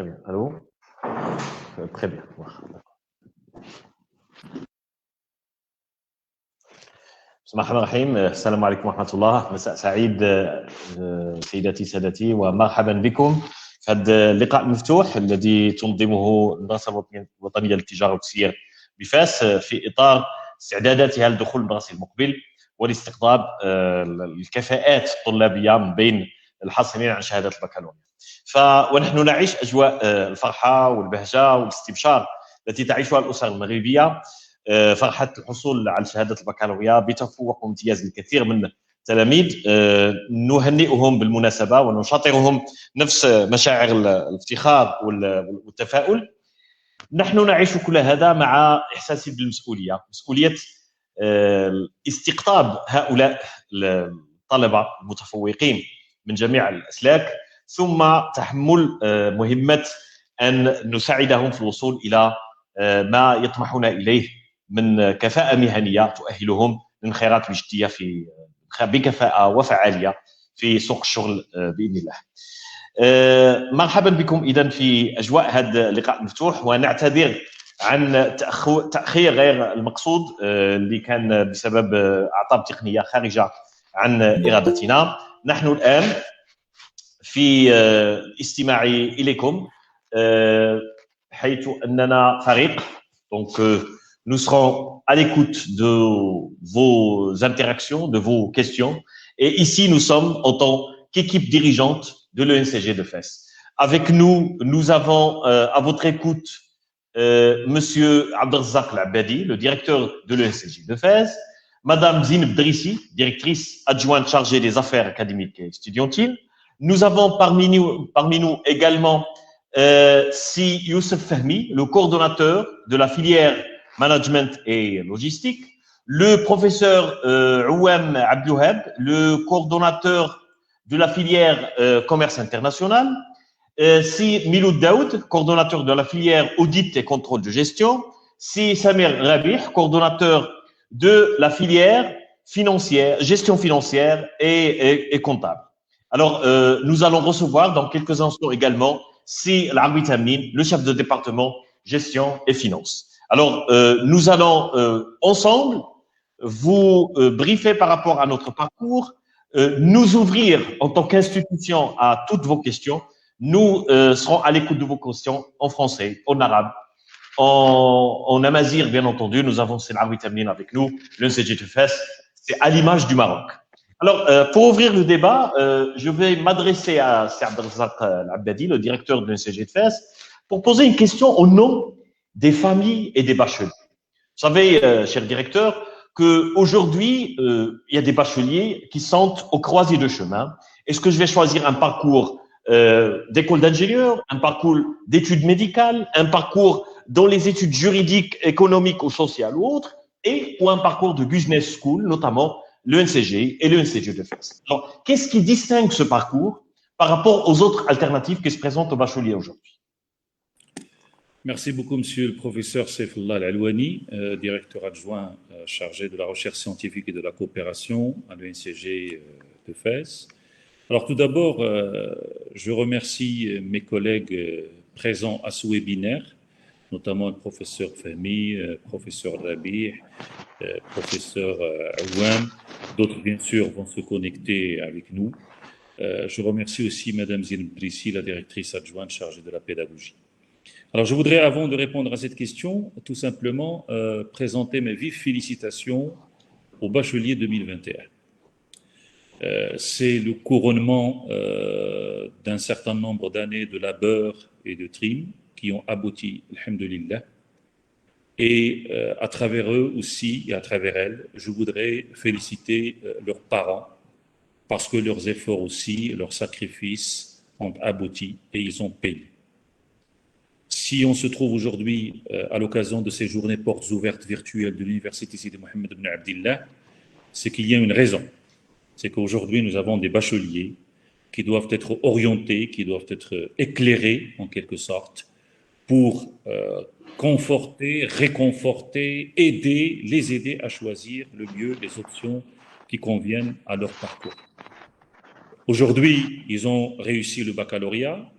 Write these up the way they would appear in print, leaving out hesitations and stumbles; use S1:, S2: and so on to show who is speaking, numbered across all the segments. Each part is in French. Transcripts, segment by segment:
S1: Très bien. Allô? Très bien. بسم الله الرحمن الرحيم. السلام عليكم ورحمة الله. مساء سعيد سيداتي سادتي، ومرحبا بكم في هذا اللقاء المفتوح الذي تنظمه المدرسة الوطنية للتجارة والتسيير بفاس في إطار استعداداتها لدخول المدرسي المقبل ولاستقطاب الكفاءات الطلابية من بين الحاصلين على شهادة البكالوريا. ونحن نعيش أجواء الفرحة والبهجة والاستبشار التي تعيشها الأسر المغربية. فرحة الحصول على شهادة البكالوريا بتفوق وامتياز للكثير من التلاميذ. نهنئهم بالمناسبة ونشاطرهم نفس مشاعر الافتخار والتفاؤل. نحن نعيش كل هذا مع إحساس بالمسؤولية، مسؤولية استقطاب هؤلاء الطلبة المتفوقين من جميع الأسلاك، ثم تحمل مهمة أن نساعدهم في الوصول إلى ما يطمحون إليه من كفاءة مهنية تؤهلهم للانخراط بجدية بكفاءة وفعالية في سوق الشغل بإذن الله. مرحبا بكم إذن في أجواء هذا اللقاء المفتوح، ونعتذر عن تأخير غير المقصود اللي كان بسبب أعطال تقنية خارجة عن إرادتنا. نحن الآن في الاستماع إليكم حيث أننا فريق. Donc, nous serons à l'écoute de vos interactions, de vos questions. Et ici, nous sommes en tant qu'équipe dirigeante de l'ENCG de Fès. Avec nous, nous avons à votre écoute Monsieur Abdelrazak Al-Abadi, le directeur de l'ENCG de Fès, Madame Zineb Drissi, directrice adjointe chargée des affaires académiques et estudiantines. Nous avons parmi nous également Si Youssef Fahmi, le coordonnateur de la filière management et logistique, le professeur Ouam Abdouhab, le coordonnateur de la filière commerce international, Si Miloud Daoud, coordonnateur de la filière audit et contrôle de gestion, Si Samir Rabih, coordonnateur de la filière financière, gestion financière et comptable. Alors, nous allons recevoir dans quelques instants également Si Al-Aoui Tamnin, le chef de département gestion et finances. Alors, nous allons ensemble vous briefer par rapport à notre parcours, nous ouvrir en tant qu'institution à toutes vos questions. Nous serons à l'écoute de vos questions en français, en arabe, en amazigh, bien entendu. Nous avons Si Al-Aoui Tamnin avec nous, l'ENCG de Fès, c'est à l'image du Maroc. Alors, pour ouvrir le débat, je vais m'adresser à Si Abdelrazak Al-Abadi, le directeur de l'ENCG de Fès, pour poser une question au nom des familles et des bacheliers. Vous savez, cher directeur, qu'aujourd'hui, il y a des bacheliers qui sont au croisé de chemin. Est-ce que je vais choisir un parcours d'école d'ingénieur, un parcours d'études médicales, un parcours dans les études juridiques, économiques ou sociales ou autres, ou un parcours de business school, notamment l'ENCG et l'ENCG de Fès. Alors, qu'est-ce qui distingue ce parcours par rapport aux autres alternatives qui se présentent aux bacheliers aujourd'hui?
S2: Merci beaucoup, monsieur le professeur Saifullah Al-Alwani, directeur adjoint chargé de la recherche scientifique et de la coopération à l'ENCG de Fès. Alors, tout d'abord, je remercie mes collègues présents à ce webinaire, notamment le professeur Fahmi, professeur Rabi, professeur Ouam. D'autres, bien sûr, vont se connecter avec nous. Je remercie aussi Madame Zineb Drissi, la directrice adjointe chargée de la pédagogie. Alors, je voudrais, avant de répondre à cette question, tout simplement présenter mes vives félicitations au bachelier 2021. C'est le couronnement d'un certain nombre d'années de labeur et de trim qui ont abouti, alhamdoulilah. Et à travers eux aussi, et à travers elles, je voudrais féliciter leurs parents, parce que leurs efforts aussi, leurs sacrifices ont abouti et ils ont payé. Si on se trouve aujourd'hui à l'occasion de ces journées portes ouvertes virtuelles de l'Université Sidi Mohammed ibn Abdillah, c'est qu'il y a une raison. C'est qu'aujourd'hui, nous avons des bacheliers qui doivent être orientés, qui doivent être éclairés, en quelque sorte, pour conforter, réconforter, les aider à choisir le mieux les options qui conviennent à leur parcours. Aujourd'hui, ils ont réussi le baccalauréat,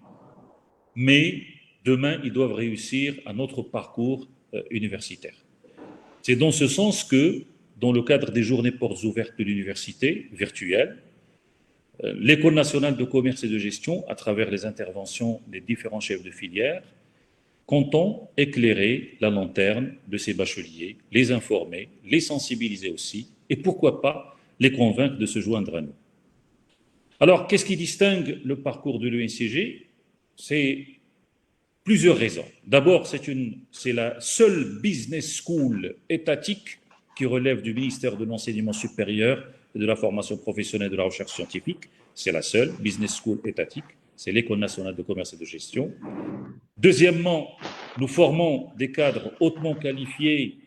S2: mais demain, ils doivent réussir un autre parcours universitaire. C'est dans ce sens que, dans le cadre des journées portes ouvertes de l'université virtuelle, l'École nationale de commerce et de gestion, à travers les interventions des différents chefs de filière, comptons éclairer la lanterne de ces bacheliers, les informer, les sensibiliser aussi, et pourquoi pas les convaincre de se joindre à nous. Alors, qu'est-ce qui distingue le parcours de l'ENCG? C'est plusieurs raisons. D'abord, c'est la seule business school étatique qui relève du ministère de l'Enseignement supérieur et de la formation professionnelle et de la recherche scientifique. C'est la seule business school étatique. C'est l'École nationale de commerce et de gestion. Deuxièmement, nous formons des cadres hautement qualifiés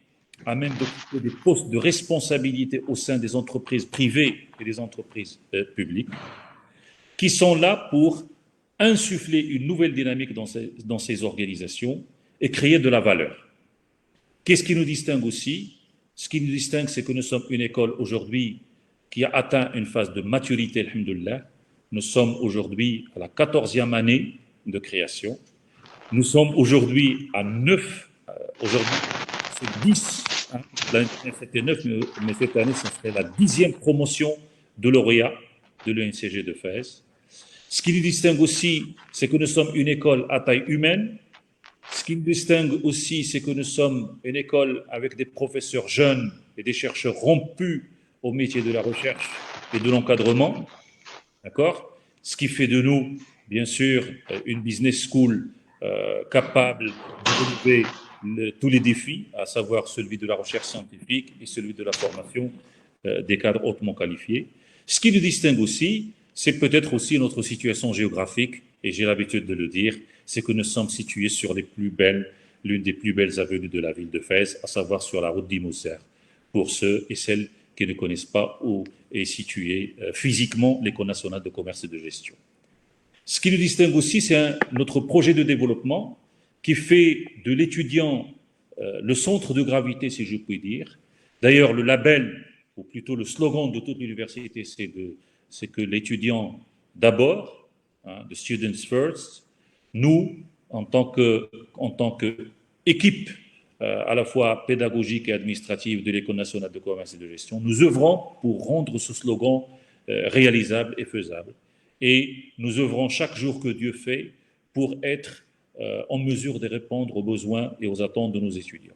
S2: à même d'occuper des postes de responsabilité au sein des entreprises privées et des entreprises publiques, qui sont là pour insuffler une nouvelle dynamique dans ces organisations et créer de la valeur. Qu'est-ce qui nous distingue aussi? Ce qui nous distingue, c'est que nous sommes une école aujourd'hui qui a atteint une phase de maturité, alhamdoulilah. Nous sommes aujourd'hui à la 14e année de création. Nous sommes aujourd'hui à 9, aujourd'hui c'est 10, hein. L'année dernière c'était 9, mais cette année ça serait la 10e promotion de lauréat de l'ENCG de Fès. Ce qui nous distingue aussi, c'est que nous sommes une école à taille humaine. Ce qui nous distingue aussi, c'est que nous sommes une école avec des professeurs jeunes et des chercheurs rompus au métier de la recherche et de l'encadrement. D'accord? Ce qui fait de nous, bien sûr, une business school capable de relever tous les défis, à savoir celui de la recherche scientifique et celui de la formation des cadres hautement qualifiés. Ce qui nous distingue aussi, c'est peut-être aussi notre situation géographique, et j'ai l'habitude de le dire, c'est que nous sommes situés sur l'une des plus belles avenues de la ville de Fès, à savoir sur la route d'Imoussert, pour ceux et celles qui ne connaissent pas où est située physiquement l'École nationale de commerce et de gestion. Ce qui nous distingue aussi, c'est notre projet de développement qui fait de l'étudiant le centre de gravité, si je puis dire. D'ailleurs, le label, ou plutôt le slogan de toute l'université, c'est que l'étudiant d'abord, hein, the students first. Nous, en tant qu'équipe à la fois pédagogique et administrative de l'École nationale de commerce et de gestion, nous œuvrons pour rendre ce slogan réalisable et faisable. Et nous œuvrons chaque jour que Dieu fait pour être en mesure de répondre aux besoins et aux attentes de nos étudiants.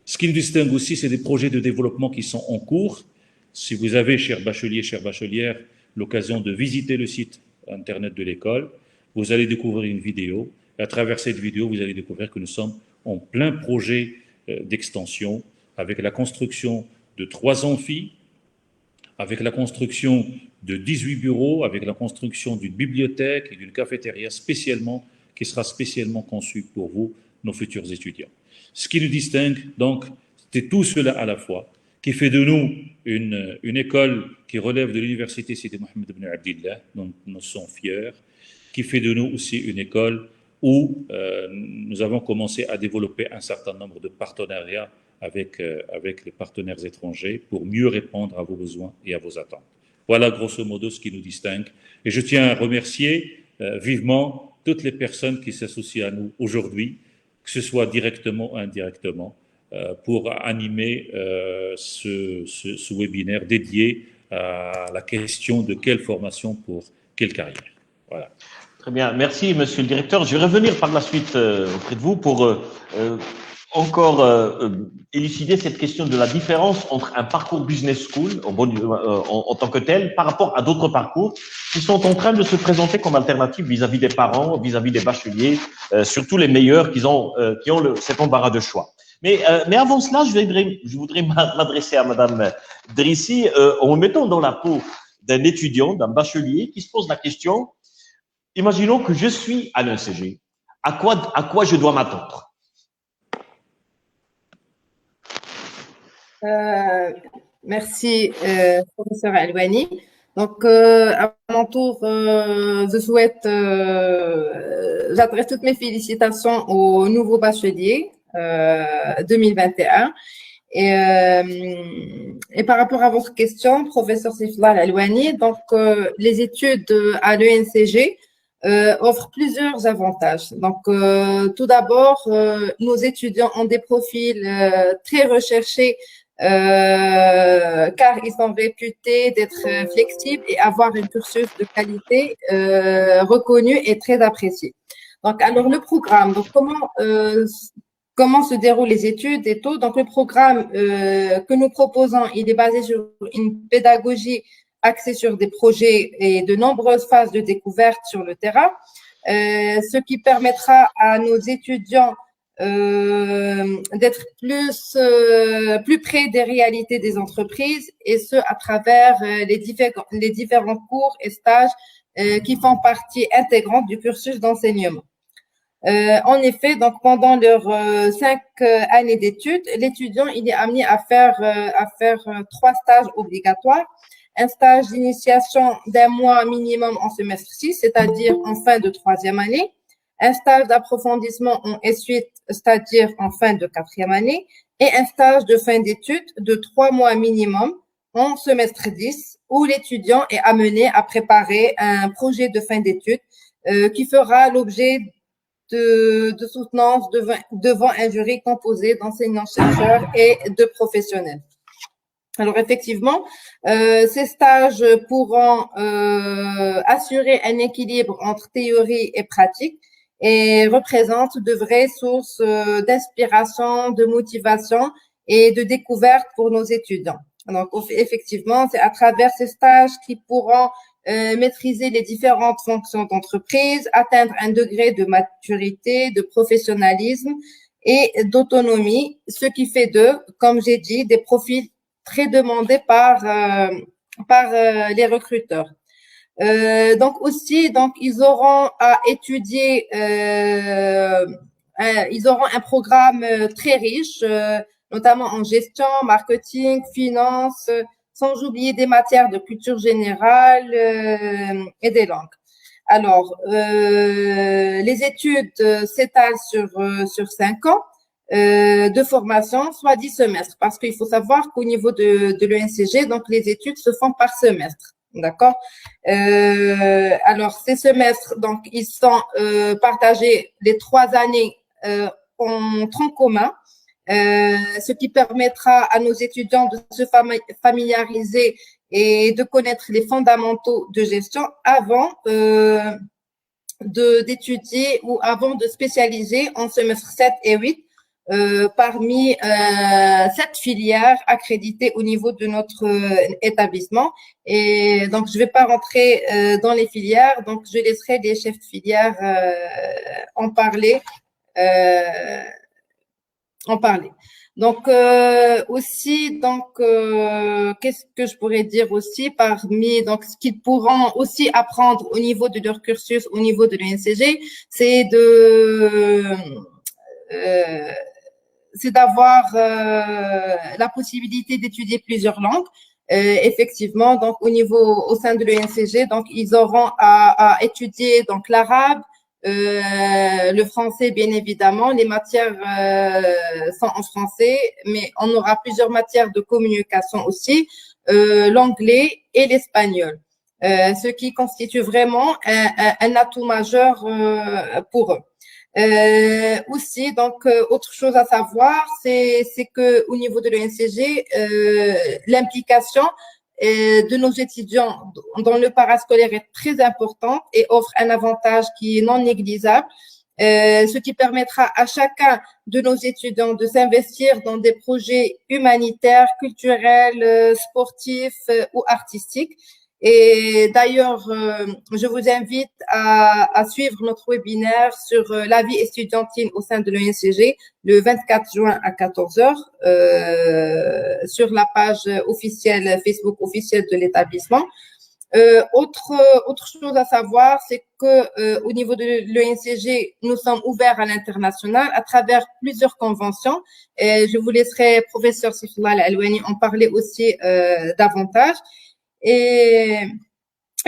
S2: Ce qui nous distingue aussi, c'est des projets de développement qui sont en cours. Si vous avez, chers bacheliers, chères bachelières, l'occasion de visiter le site internet de l'école, vous allez découvrir une vidéo. Et à travers cette vidéo, vous allez découvrir que nous sommes en plein projet d'extension avec la construction de 3 amphis, avec la construction de 18 bureaux, avec la construction d'une bibliothèque et d'une cafétéria qui sera spécialement conçue pour vous, nos futurs étudiants. Ce qui nous distingue, donc, c'est tout cela à la fois, qui fait de nous une école qui relève de l'université Sidi Mohamed ibn Abdillah, dont nous sommes fiers, qui fait de nous aussi une école où nous avons commencé à développer un certain nombre de partenariats avec les partenaires étrangers pour mieux répondre à vos besoins et à vos attentes. Voilà grosso modo ce qui nous distingue. Et je tiens à remercier vivement toutes les personnes qui s'associent à nous aujourd'hui, que ce soit directement ou indirectement, pour animer ce webinaire dédié à la question de quelle formation pour quelle carrière. Voilà.
S1: Très bien, merci Monsieur le Directeur. Je vais revenir par la suite auprès de vous pour encore élucider cette question de la différence entre un parcours business school en tant que tel par rapport à d'autres parcours qui sont en train de se présenter comme alternative vis-à-vis des parents, vis-à-vis des bacheliers, surtout les meilleurs qui ont cet embarras de choix. Mais avant cela, je voudrais m'adresser à Madame Drissi en me mettant dans la peau d'un étudiant, d'un bachelier qui se pose la question, imaginons que je suis à l'ENCG, à quoi je dois m'attendre?
S3: Merci, professeur Alwani. Donc, à mon tour, j'adresse toutes mes félicitations aux nouveaux bacheliers 2021. Et par rapport à votre question, professeur Sifla Alwani, donc les études à l'ENCG offre plusieurs avantages. Donc, tout d'abord, nos étudiants ont des profils très recherchés car ils sont réputés d'être flexibles et avoir un cursus de qualité reconnu et très apprécié. Donc, alors le programme, donc comment se déroulent les études et tout. Donc, le programme que nous proposons, il est basé sur une pédagogie axée sur des projets et de nombreuses phases de découverte sur le terrain, ce qui permettra à nos étudiants d'être plus près des réalités des entreprises, et ce à travers les différents cours et stages qui font partie intégrante du cursus d'enseignement. En effet, donc pendant leurs 5 années d'études, l'étudiant il est amené à faire 3 stages obligatoires. Un stage d'initiation d'1 mois minimum en semestre 6, c'est-à-dire en fin de 3e année. Un stage d'approfondissement en S8, c'est-à-dire en fin de 4e année. Et un stage de fin d'études de 3 mois minimum en semestre 10, où l'étudiant est amené à préparer un projet de fin d'études qui fera l'objet de soutenance devant un jury composé d'enseignants-chercheurs et de professionnels. Alors, effectivement, ces stages pourront assurer un équilibre entre théorie et pratique et représentent de vraies sources d'inspiration, de motivation et de découverte pour nos étudiants. Donc, effectivement, c'est à travers ces stages qu'ils pourront maîtriser les différentes fonctions d'entreprise, atteindre un degré de maturité, de professionnalisme et d'autonomie, ce qui fait d'eux, comme j'ai dit, des profils très demandés par les recruteurs. Donc aussi, ils auront à étudier, ils auront un programme très riche, notamment en gestion, marketing, finance, sans oublier des matières de culture générale et des langues. Alors, les études s'étalent sur 5 ans de formation, soit 10 semestres, parce qu'il faut savoir qu'au niveau de l'ENCG, donc les études se font par semestre. D'accord. Alors, ces semestres, donc, ils sont partagés les 3 années en tronc commun, ce qui permettra à nos étudiants de se familiariser et de connaître les fondamentaux de gestion avant d'étudier ou avant de spécialiser en semestre 7 et 8 parmi 7 filières accréditées au niveau de notre établissement. Et donc, je ne vais pas rentrer dans les filières, donc je laisserai les chefs de filière en parler. Donc, aussi, qu'est-ce que je pourrais dire aussi parmi, donc, ce qu'ils pourront aussi apprendre au niveau de leur cursus, au niveau de l'ENCG, c'est d'avoir la possibilité d'étudier plusieurs langues. Effectivement, donc au sein de l'ENCG, donc ils auront à étudier donc l'arabe, le français bien évidemment. Les matières sont en français, mais on aura plusieurs matières de communication aussi, l'anglais et l'espagnol, ce qui constitue vraiment un atout majeur pour eux. Aussi, donc, autre chose à savoir, c'est que au niveau de l'ENCG, l'implication de nos étudiants dans le parascolaire est très importante et offre un avantage qui est non négligeable, ce qui permettra à chacun de nos étudiants de s'investir dans des projets humanitaires, culturels, sportifs ou artistiques. Et d'ailleurs, je vous invite à suivre notre webinaire sur la vie estudiantine au sein de l'ENCG le 24 juin à 14h sur la page officielle, Facebook officielle de l'établissement. Autre chose à savoir, c'est que au niveau de l'ENCG, nous sommes ouverts à l'international à travers plusieurs conventions. Et je vous laisserai professeur Sifullah Al-Alwani en parler aussi davantage. Et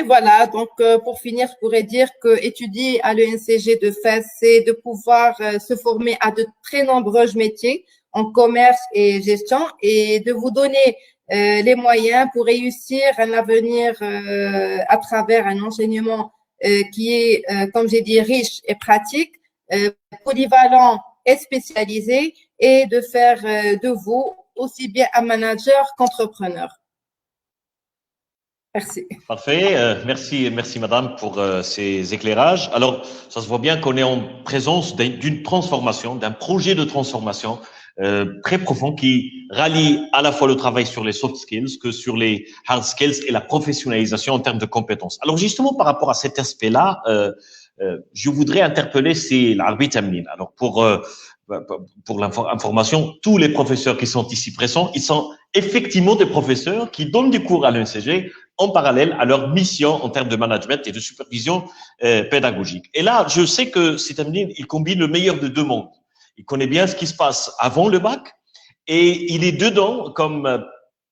S3: voilà, donc pour finir, je pourrais dire que étudier à l'ENCG de FES, c'est de pouvoir se former à de très nombreux métiers en commerce et gestion et de vous donner les moyens pour réussir un avenir à travers un enseignement qui est, comme j'ai dit, riche et pratique, polyvalent et spécialisé, et de faire de vous aussi bien un manager qu'entrepreneur. Merci.
S1: Parfait. Merci madame pour ces éclairages. Alors, ça se voit bien qu'on est en présence d'une transformation, d'un projet de transformation très profond qui rallie à la fois le travail sur les soft skills que sur les hard skills et la professionnalisation en termes de compétences. Alors, justement, par rapport à cet aspect-là, je voudrais interpeller l'arbitre Amine. Alors, pour l'information, tous les professeurs qui sont ici présents, ils sont effectivement des professeurs qui donnent des cours à l'ENCG en parallèle à leur mission en termes de management et de supervision pédagogique. Et là, je sais que Amine, il combine le meilleur de deux mondes. Il connaît bien ce qui se passe avant le bac et il est dedans comme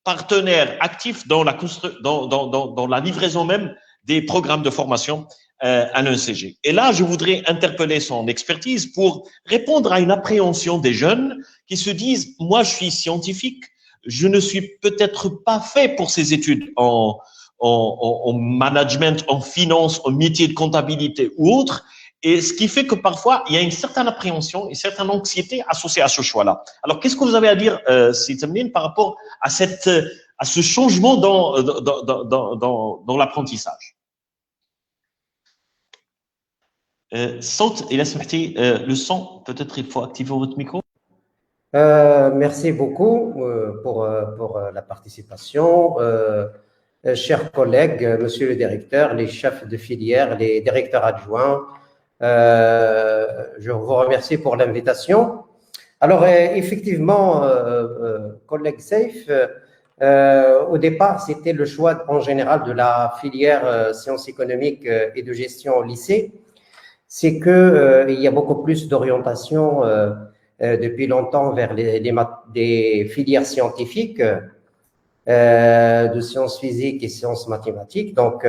S1: partenaire actif dans la livraison même des programmes de formation à l'ENCG. Et là, je voudrais interpeller son expertise pour répondre à une appréhension des jeunes qui se disent « Moi, je suis scientifique, je ne suis peut-être pas fait pour ces études en management, en finance, en métier de comptabilité ou autre ». Et ce qui fait que parfois, il y a une certaine appréhension, une certaine anxiété associée à ce choix-là. Alors, qu'est-ce que vous avez à dire, Sitamine, par rapport à ce changement dans l'apprentissage? صوت إذا سمحتي le son, peut-être il faut activer votre micro.
S4: Merci beaucoup pour la participation. Chers collègues, monsieur le directeur, les chefs de filière, les directeurs adjoints, je vous remercie pour l'invitation. Alors, effectivement, collègue Seif, au départ, c'était le choix en général de la filière sciences économiques et de gestion au lycée. C'est qu'il y a beaucoup plus d'orientation depuis longtemps vers des filières scientifiques, de sciences physiques et sciences mathématiques. Donc,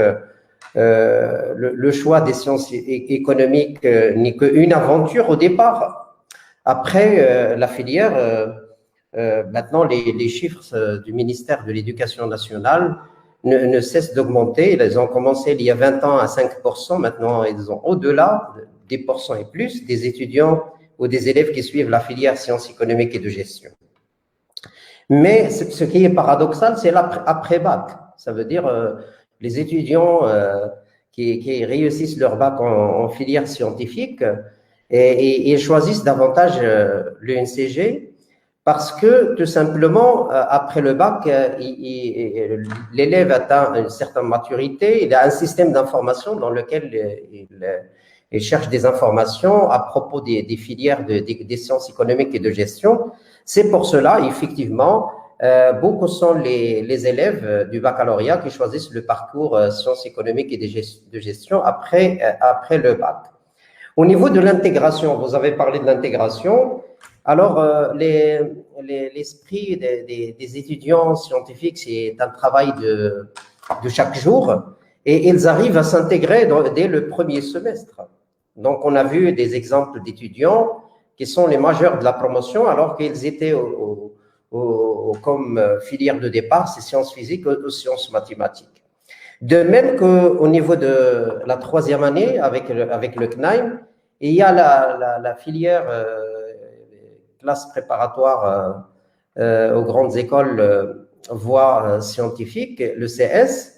S4: le choix des sciences économiques n'est qu'une aventure au départ. Après, la filière, maintenant, les chiffres du ministère de l'Éducation nationale ne cessent d'augmenter. Ils ont commencé il y a 20 ans à 5%. Maintenant, ils ont au-delà des pourcents et plus des étudiants ou des élèves qui suivent la filière sciences économiques et de gestion. Mais ce qui est paradoxal, c'est l'après-bac. Ça veut dire les étudiants qui réussissent leur bac en filière scientifique et choisissent davantage l'ENCG parce que, tout simplement, après le bac, l'élève atteint une certaine maturité, il a un système d'information dans lequel il cherche des informations à propos des filières des sciences économiques et de gestion. C'est pour cela, effectivement, beaucoup sont les élèves du baccalauréat qui choisissent le parcours sciences économiques et de gestion après le bac. Au niveau de l'intégration, vous avez parlé de l'intégration. Alors, l'esprit des étudiants scientifiques, c'est un travail de chaque jour et ils arrivent à s'intégrer dès le premier semestre. Donc, on a vu des exemples d'étudiants qui sont les majeurs de la promotion alors qu'ils étaient comme filière de départ, c'est sciences physiques ou sciences mathématiques. De même qu'au niveau de la troisième année, avec le CNAIM, il y a la filière classe préparatoire aux grandes écoles voies scientifiques, le CS.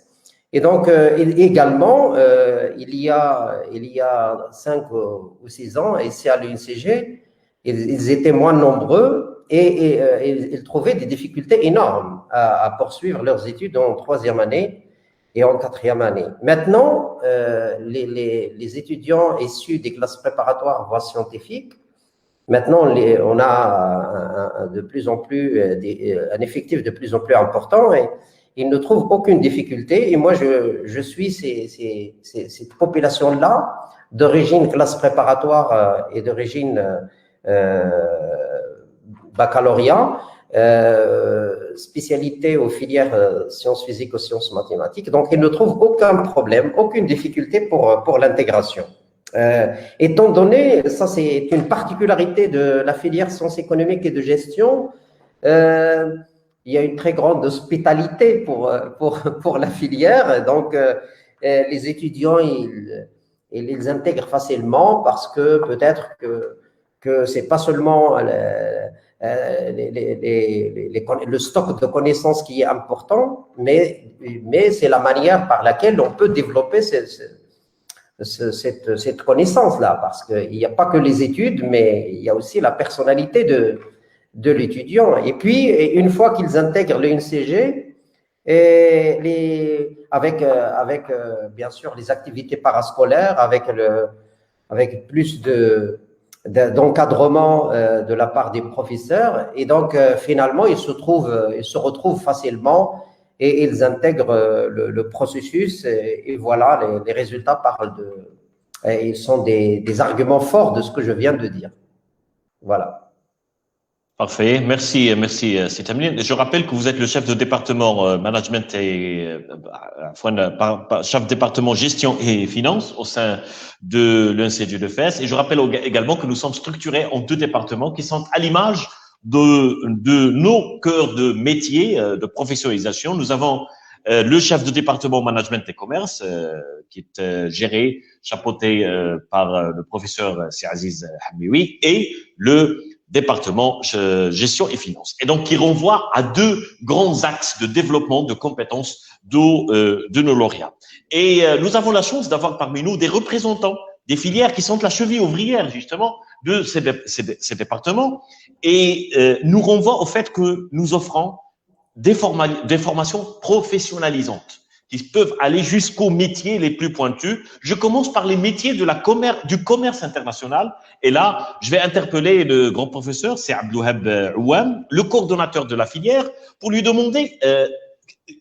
S4: Et donc, également, il y a 5 ou 6 ans, ici à l'UNCG, ils étaient moins nombreux et ils trouvaient des difficultés énormes à poursuivre leurs études en troisième année et en quatrième année. Maintenant, les étudiants issus des classes préparatoires voies scientifiques, maintenant, on a de plus en plus un effectif de plus en plus important et ils ne trouvent aucune difficulté. Et moi, je suis cette population-là d'origine classe préparatoire et d'origine baccalauréat, spécialité aux filières sciences physiques ou sciences mathématiques. Donc, ils ne trouvent aucun problème, aucune difficulté pour l'intégration. Étant donné, ça c'est une particularité de la filière sciences économiques et de gestion, il y a une très grande hospitalité pour la filière. Donc, les étudiants, ils intègrent facilement parce que peut-être que c'est pas seulement le stock de connaissances qui est important, mais c'est la manière par laquelle on peut développer cette connaissance-là, parce qu'il n'y a pas que les études, mais il y a aussi la personnalité de l'étudiant. Et puis, une fois qu'ils intègrent le NCG, avec bien sûr les activités parascolaires, avec plus d'encadrement de la part des professeurs, et donc finalement ils se retrouvent facilement et ils intègrent le processus, et voilà, les résultats ils sont des arguments forts de ce que je viens de dire. Voilà.
S1: Parfait, merci, Sitamine. Je rappelle que vous êtes le chef de département management et chef de département gestion et finance au sein de l'INCG de Fès. Et je rappelle également que nous sommes structurés en 2 départements qui sont à l'image de nos cœurs de métier, de professionnalisation. Nous avons le chef de département management et commerce qui est géré, chapeauté par le professeur Siaziz Hamioui, et le département gestion et finance. Et donc, qui renvoie à 2 grands axes de développement de compétences de nos lauréats. Et nous avons la chance d'avoir parmi nous des représentants des filières qui sont la cheville ouvrière, justement, de ces départements, et nous renvoie au fait que nous offrons des formations professionnalisantes qui peuvent aller jusqu'aux métiers les plus pointus. Je commence par les métiers du commerce international. Et là, je vais interpeller le grand professeur, c'est Abdouhab Ouam, le coordonnateur de la filière, pour lui demander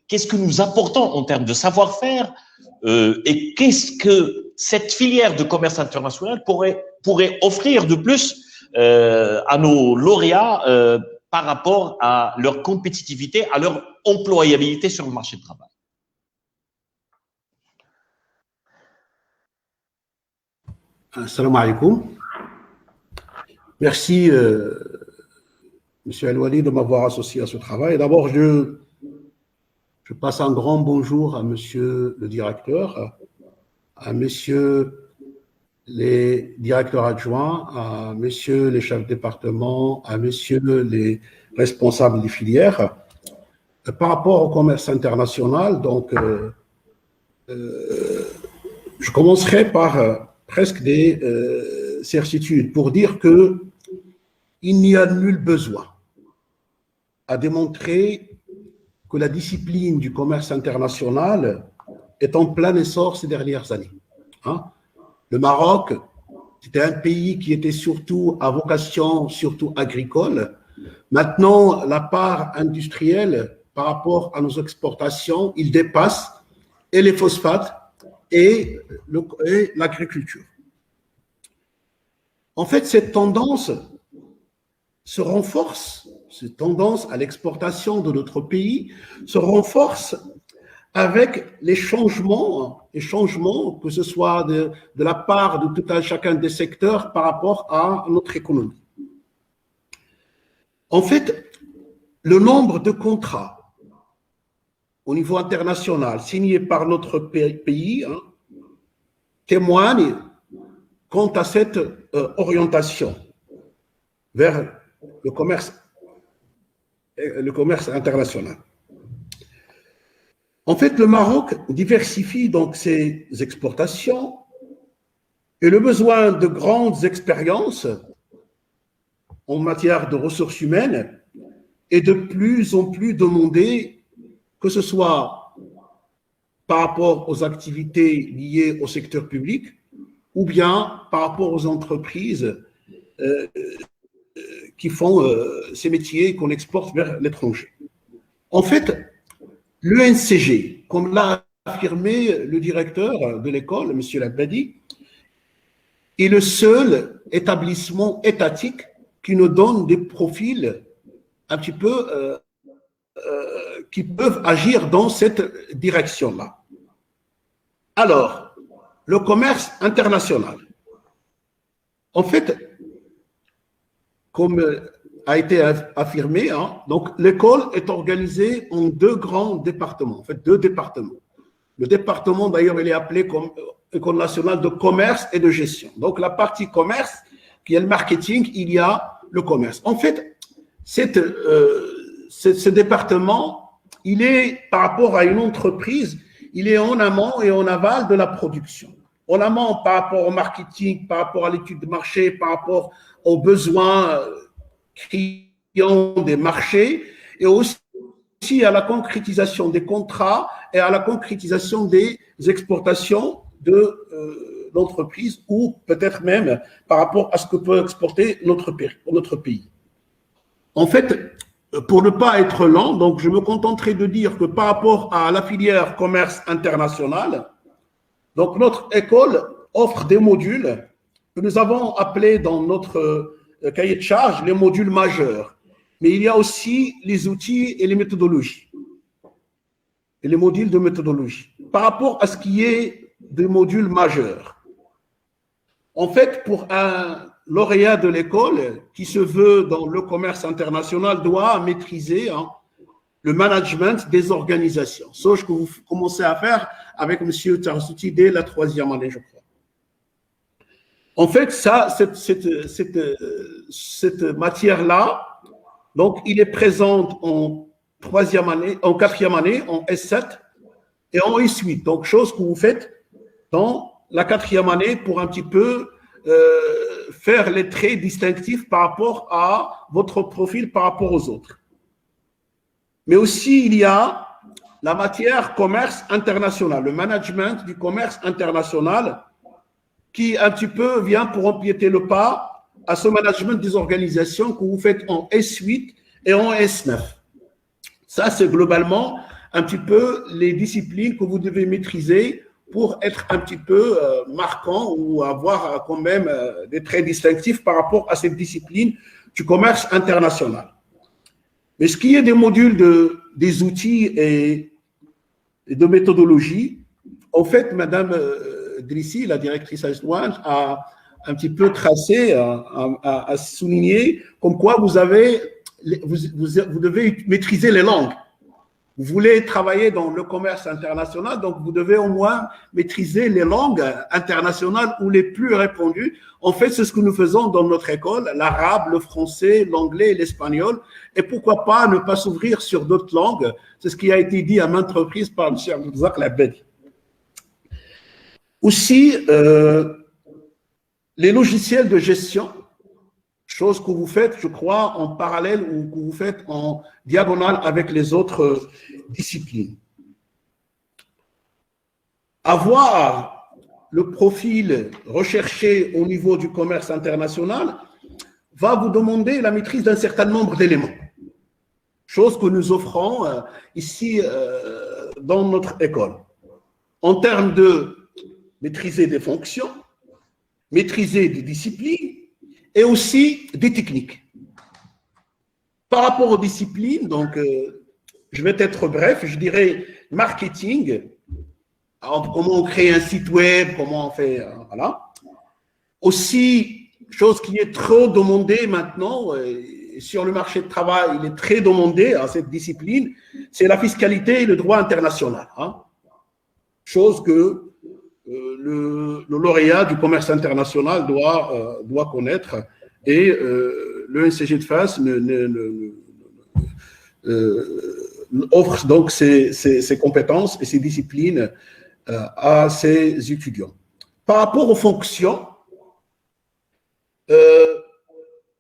S1: qu'est-ce que nous apportons en termes de savoir-faire et qu'est-ce que cette filière de commerce international pourrait offrir de plus à nos lauréats par rapport à leur compétitivité, à leur employabilité sur le marché du travail.
S5: Assalamu alaikum. Merci, Monsieur El-Wali, de m'avoir associé à ce travail. D'abord, je passe un grand bonjour à Monsieur le directeur, à Messieurs les directeurs adjoints, à Messieurs les chefs de département, à Messieurs les responsables des filières. Par rapport au commerce international, donc, je commencerai par presque des certitudes pour dire que il n'y a nul besoin à démontrer que la discipline du commerce international est en plein essor ces dernières années. Le Maroc, c'était un pays qui était surtout à vocation surtout agricole. Maintenant, la part industrielle par rapport à nos exportations, il dépasse et les phosphates et l'agriculture. En fait, cette tendance se renforce, cette tendance à l'exportation de notre pays se renforce avec les changements, que ce soit de la part de tout un chacun des secteurs par rapport à notre économie. En fait, le nombre de contrats au niveau international signés par notre pays témoigne quant à cette orientation vers le commerce international. En fait, le Maroc diversifie donc ses exportations et le besoin de grandes expériences en matière de ressources humaines est de plus en plus demandé, que ce soit par rapport aux activités liées au secteur public ou bien par rapport aux entreprises qui font ces métiers qu'on exporte vers l'étranger. En fait, l'ENCG, comme l'a affirmé le directeur de l'école, M. Labadi, est le seul établissement étatique qui nous donne des profils un petit peu qui peuvent agir dans cette direction-là. Alors, le commerce international. En fait, comme a été affirmé, donc l'école est organisée en 2 grands départements, en fait 2 départements. Le département, d'ailleurs, il est appelé comme École nationale de commerce et de gestion. Donc, la partie commerce, qui est le marketing, il y a le commerce. En fait, ce département, il est, par rapport à une entreprise, il est en amont et en aval de la production. En amont, par rapport au marketing, par rapport à l'étude de marché, par rapport aux besoins clients des marchés, et aussi à la concrétisation des contrats et à la concrétisation des exportations de l'entreprise, ou peut-être même par rapport à ce que peut exporter notre pays. En fait, pour ne pas être lent, donc je me contenterai de dire que par rapport à la filière commerce international, donc notre école offre des modules que nous avons appelés dans notre cahier de charge les modules majeurs. Mais il y a aussi les outils et les méthodologies, et les modules de méthodologie. Par rapport à ce qui est des modules majeurs, en fait, pour un lauréat de l'école qui se veut dans le commerce international doit maîtriser le management des organisations, chose que vous commencez à faire avec M. Tarsouti dès la 3e année, je crois. En fait, cette matière-là, donc, il est présent en 4e année, en S7 et en S8. Donc, chose que vous faites dans la 4e année pour un petit peu faire les traits distinctifs par rapport à votre profil par rapport aux autres. Mais aussi, il y a la matière commerce international, le management du commerce international qui un petit peu vient pour empiéter le pas à ce management des organisations que vous faites en S8 et en S9. Ça, c'est globalement un petit peu les disciplines que vous devez maîtriser pour être un petit peu marquant ou avoir quand même des traits distinctifs par rapport à cette discipline du commerce international. Mais ce qui est des modules des outils et de méthodologie, en fait, Madame Drissi, la directrice adjointe, a un petit peu tracé, à souligner comme quoi vous devez maîtriser les langues. Vous voulez travailler dans le commerce international, donc vous devez au moins maîtriser les langues internationales ou les plus répandues. En fait, c'est ce que nous faisons dans notre école, l'arabe, le français, l'anglais et l'espagnol. Et pourquoi pas ne pas s'ouvrir sur d'autres langues? C'est ce qui a été dit à maintes reprises par M. Abdelzak Labedi. Aussi, les logiciels de gestion, chose que vous faites, je crois, en parallèle ou que vous faites en diagonale avec les autres disciplines. Avoir le profil recherché au niveau du commerce international va vous demander la maîtrise d'un certain nombre d'éléments, chose que nous offrons ici dans notre école, en termes de maîtriser des fonctions, maîtriser des disciplines et aussi des techniques. Par rapport aux disciplines, donc, je vais être bref, je dirais marketing, comment on crée un site web, comment on fait, voilà. Aussi, chose qui est trop demandée maintenant, sur le marché de travail, il est très demandé à cette discipline, c'est la fiscalité et le droit international. Chose que le lauréat du commerce international doit connaître, et le NCG de FAS offre donc ses compétences et ses disciplines à ses étudiants. Par rapport aux fonctions,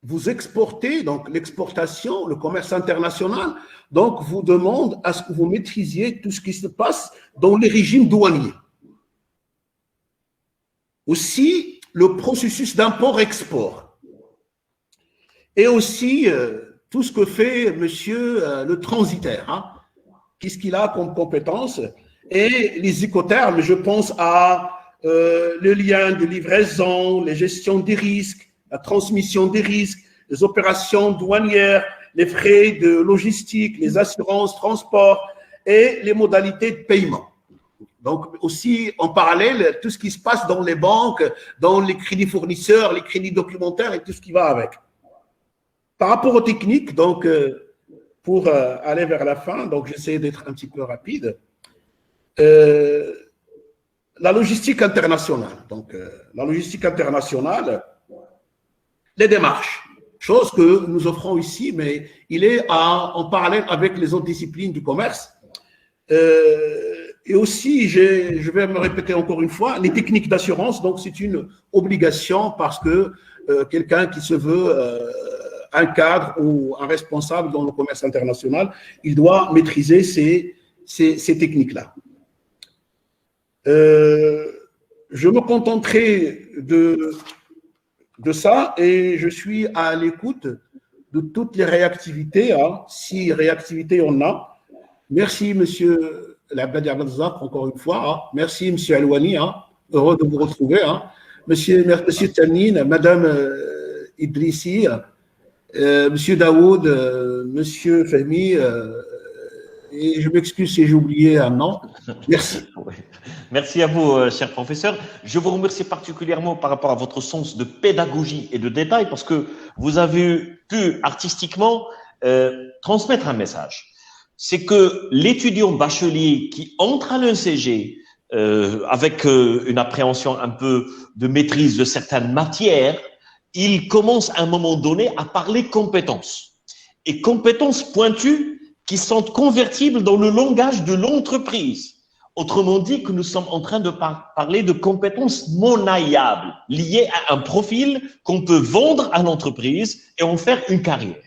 S5: vous exportez, donc l'exportation, le commerce international, donc vous demande à ce que vous maîtrisiez tout ce qui se passe dans les régimes douaniers. Aussi, le processus d'import-export. Et aussi, tout ce que fait monsieur le transitaire. Qu'est-ce qu'il a comme compétences? Et les Incoterms, je pense à le lien de livraison, les gestions des risques, la transmission des risques, les opérations douanières, les frais de logistique, les assurances, transport et les modalités de paiement. Donc aussi, en parallèle, tout ce qui se passe dans les banques, dans les crédits fournisseurs, les crédits documentaires et tout ce qui va avec. Par rapport aux techniques, donc pour aller vers la fin, donc j'essaie d'être un petit peu rapide. la logistique internationale. Donc, la logistique internationale, les démarches, chose que nous offrons ici, mais il est en parallèle avec les autres disciplines du commerce. Et aussi, je vais me répéter encore une fois, les techniques d'assurance, donc c'est une obligation parce que quelqu'un qui se veut un cadre ou un responsable dans le commerce international, il doit maîtriser ces techniques-là. Je me contenterai de ça et je suis à l'écoute de toutes les réactivités, hein, si réactivité on a. Merci, monsieur Labadi Abdelzak, encore une fois. Hein. Merci, monsieur Alouani. Hein. Heureux de vous retrouver. Hein. Monsieur Tanine, madame Idrissi, monsieur Daoud, monsieur Fahmi, et je m'excuse si j'ai oublié un nom. Merci.
S1: Merci à vous, cher professeur. Je vous remercie particulièrement par rapport à votre sens de pédagogie et de détail parce que vous avez pu artistiquement transmettre un message. C'est que l'étudiant bachelier qui entre à l'ENCG avec une appréhension un peu de maîtrise de certaines matières, il commence à un moment donné à parler compétences. Et compétences pointues qui sont convertibles dans le langage de l'entreprise. Autrement dit, que nous sommes en train de parler de compétences monnayables, liées à un profil qu'on peut vendre à l'entreprise et en faire une carrière.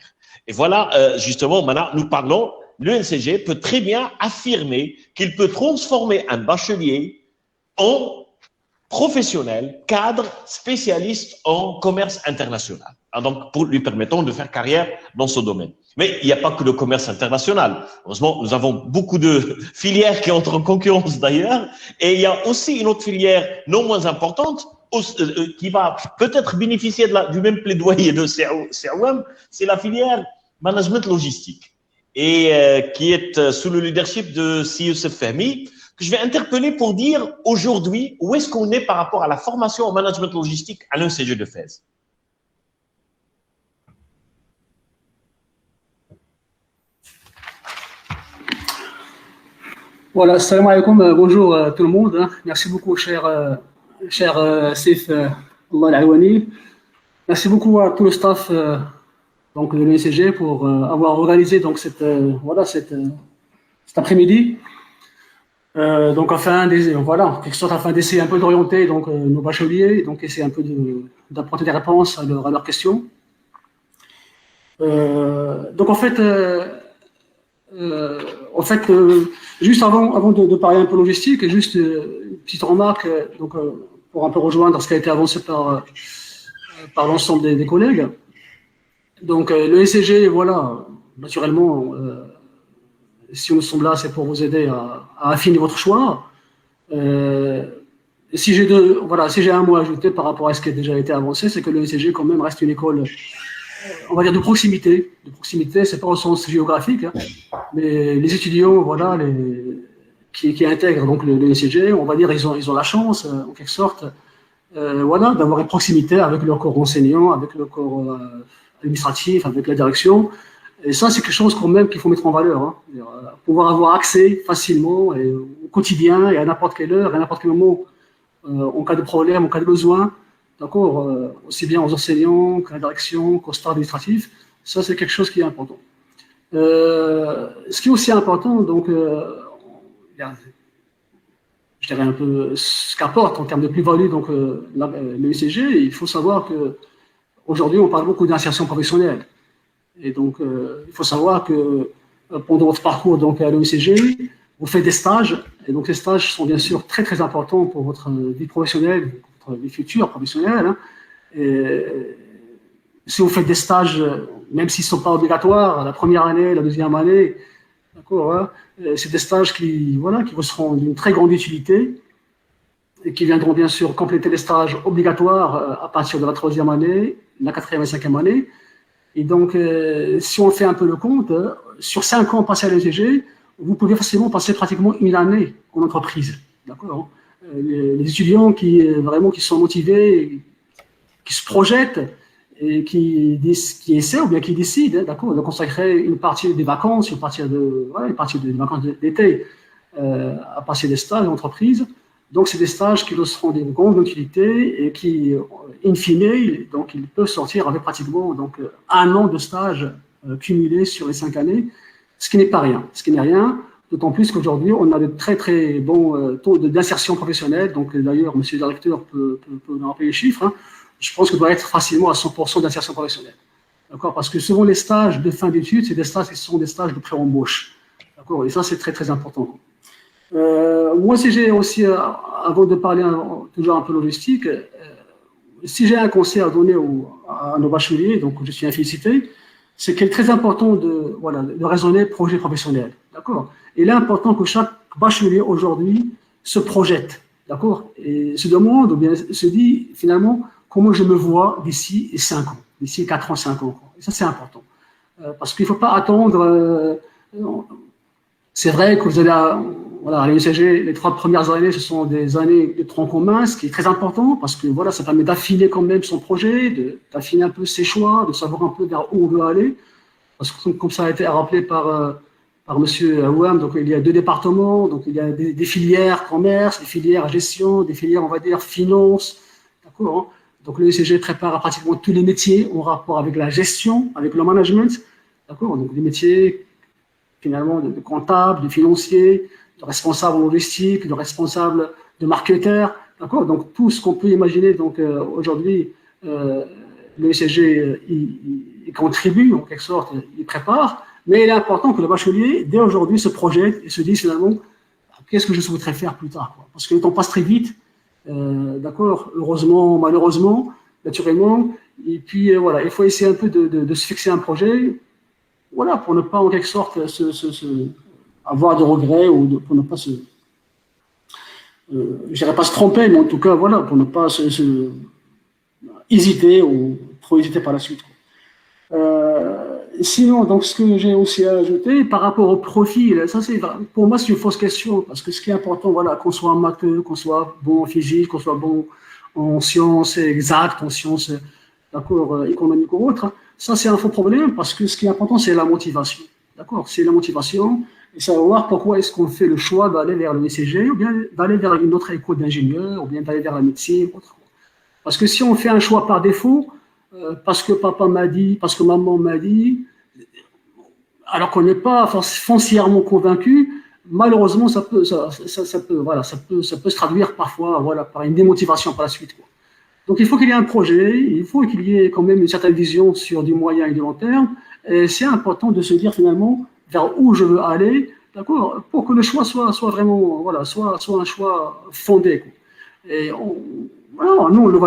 S1: Et voilà, justement, maintenant, nous parlons, l'ENCG peut très bien affirmer qu'il peut transformer un bachelier en professionnel, cadre, spécialiste en commerce international. Donc, pour lui permettant de faire carrière dans ce domaine. Mais il n'y a pas que le commerce international. Heureusement, nous avons beaucoup de filières qui entrent en concurrence d'ailleurs. Et il y a aussi une autre filière non moins importante qui va peut-être bénéficier du même plaidoyer de CERWAM, c'est la filière management logistique. Et qui est sous le leadership de Youssef Fahmi, que je vais interpeller pour dire aujourd'hui où est-ce qu'on est par rapport à la formation en management logistique à l'ENCG de Fès.
S6: Voilà, salam alaikum, bonjour tout le monde. Hein. Merci beaucoup, cher Saif Allah Al-Aouani. Merci beaucoup à tout le staff donc de l'ENCG pour avoir organisé donc cet après-midi. Donc afin d'essayer un peu d'orienter donc nos bacheliers, donc essayer un peu d'apporter des réponses à leurs questions. Donc en fait, juste avant de parler un peu logistique, juste une petite remarque donc pour un peu rejoindre ce qui a été avancé par l'ensemble des collègues. Donc l'ENCG, voilà, naturellement. Si nous sommes là, c'est pour vous aider à affiner votre choix. Si j'ai un mot à ajouter par rapport à ce qui a déjà été avancé, c'est que l'ENCG quand même reste une école, on va dire de proximité. De proximité, c'est pas au sens géographique, hein, mais les étudiants, voilà, qui intègrent donc l'ENCG, on va dire, ils ont la chance, en quelque sorte, voilà, d'avoir une proximité avec leur corps enseignant, avec le corps administratif, avec la direction. Et ça, c'est quelque chose quand même qu'il faut mettre en valeur. Hein. Pouvoir avoir accès facilement et au quotidien et à n'importe quelle heure, à n'importe quel moment, en cas de problème, en cas de besoin, d'accord, aussi bien aux enseignants qu'à la direction, qu'au staff administratif. Ça, c'est quelque chose qui est important. Ce qui est aussi important, donc, je dirais un peu ce qu'apporte en termes de plus-value donc l'ENCG. Il faut savoir que aujourd'hui, on parle beaucoup d'insertion professionnelle. Et donc, il faut savoir que pendant votre parcours donc, à l'ENCG, vous faites des stages. Et donc, les stages sont bien sûr très, très importants pour votre vie professionnelle, votre vie future professionnelle. Hein. Et si vous faites des stages, même s'ils ne sont pas obligatoires, la première année, la deuxième année, d'accord, hein, c'est des stages qui vous seront d'une très grande utilité et qui viendront bien sûr compléter les stages obligatoires à partir de la troisième année, la quatrième et cinquième année. Et donc, si on fait un peu le compte, sur 5 ans passés à l'ENCG, vous pouvez facilement passer pratiquement une année en entreprise. D'accord, les étudiants qui sont motivés, qui se projettent et qui essaient ou bien qui décident, d'accord, de consacrer une partie des vacances, une partie des vacances d'été à passer des stages en entreprise. Donc, c'est des stages qui leur seront d'une grande utilité et qui, in fine, donc, ils peuvent sortir avec pratiquement donc, 1 an de stage cumulé sur les 5 années, ce qui n'est pas rien. Ce qui n'est rien, d'autant plus qu'aujourd'hui, on a de très, très bons taux d'insertion professionnelle. Donc, d'ailleurs, monsieur le directeur peut nous rappeler les chiffres. Hein. Je pense qu'on doit être facilement à 100% d'insertion professionnelle. D'accord? Parce que souvent, les stages de fin d'études, c'est des stages qui sont des stages de pré-embauche. D'accord? Et ça, c'est très, très important. Moi, si j'ai aussi, avant de parler toujours un peu logistique, si j'ai un conseil à donner à nos bacheliers, donc je suis félicité, c'est qu'il est très important de raisonner projet professionnel. D'accord? Il est important que chaque bachelier aujourd'hui se projette. D'accord? Et se demande, ou bien se dit finalement, comment je me vois d'ici 5 ans, d'ici 4 ans, 5 ans. Et ça, c'est important. Parce qu'il ne faut pas attendre. C'est vrai que vous allez à l'UNCG, les 3 premières années, ce sont des années de tronc commun, ce qui est très important parce que voilà, ça permet d'affiner quand même son projet, d'affiner un peu ses choix, de savoir un peu vers où on veut aller. Parce que comme ça a été rappelé par monsieur Ouam, donc il y a 2 départements, donc il y a des filières commerce, des filières gestion, des filières, on va dire, finance. D'accord, hein. Donc l'UNCG prépare pratiquement tous les métiers en rapport avec la gestion, avec le management. D'accord, donc des métiers finalement de comptable, de financier, de responsable logistique, de responsable de marketeur, d'accord. Donc tout ce qu'on peut imaginer. Donc aujourd'hui, l'UNCG il contribue en quelque sorte, il prépare, mais il est important que le bachelier dès aujourd'hui se projette et se dise finalement qu'est-ce que je souhaiterais faire plus tard, quoi. Parce que le temps passe très vite, d'accord. Heureusement, malheureusement, naturellement. Et puis voilà, il faut essayer un peu de se fixer un projet. Voilà, pour ne pas en quelque sorte avoir de regrets ou pour ne pas je dirais pas se tromper, mais en tout cas, voilà, pour ne pas hésiter ou trop hésiter par la suite. Sinon, donc, ce que j'ai aussi à ajouter par rapport au profil, ça pour moi c'est une fausse question parce que ce qui est important, voilà, qu'on soit amateur, qu'on soit bon en physique, qu'on soit bon en sciences exactes, en sciences, d'accord, économiques ou autres. Ça, c'est un faux problème parce que ce qui est important, c'est la motivation. D'accord? C'est la motivation et savoir pourquoi est-ce qu'on fait le choix d'aller vers le UNCG ou bien d'aller vers une autre école d'ingénieur ou bien d'aller vers la médecine. Parce que si on fait un choix par défaut, parce que papa m'a dit, parce que maman m'a dit, alors qu'on n'est pas foncièrement convaincu, malheureusement, ça peut se traduire parfois, voilà, par une démotivation par la suite, quoi. Donc, il faut qu'il y ait un projet, il faut qu'il y ait quand même une certaine vision sur du moyen et du long terme. Et c'est important de se dire finalement vers où je veux aller, d'accord, pour que le choix soit vraiment, voilà, soit un choix fondé, quoi. Et voilà, nous, on le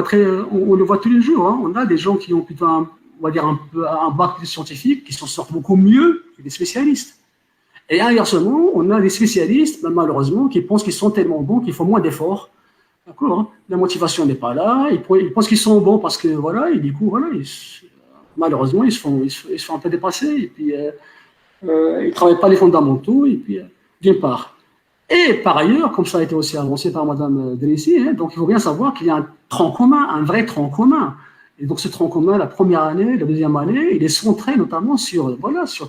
S6: voit tous les jours, hein. On a des gens qui ont plutôt on va dire un bac plus scientifique, qui s'en sortent beaucoup mieux que des spécialistes. Et inversement, on a des spécialistes, malheureusement, qui pensent qu'ils sont tellement bons qu'ils font moins d'efforts. D'accord, hein. La motivation n'est pas là. Ils pensent qu'ils sont bons parce que voilà, et du coup, voilà, malheureusement, ils se font un peu dépasser. Et puis, ils ne travaillent pas les fondamentaux. Et puis, d'une part. Et par ailleurs, comme ça a été aussi avancé par Madame Drissi, hein, donc il faut bien savoir qu'il y a un tronc commun, un vrai tronc commun. Et donc ce tronc commun, la première année, la deuxième année, il est centré notamment sur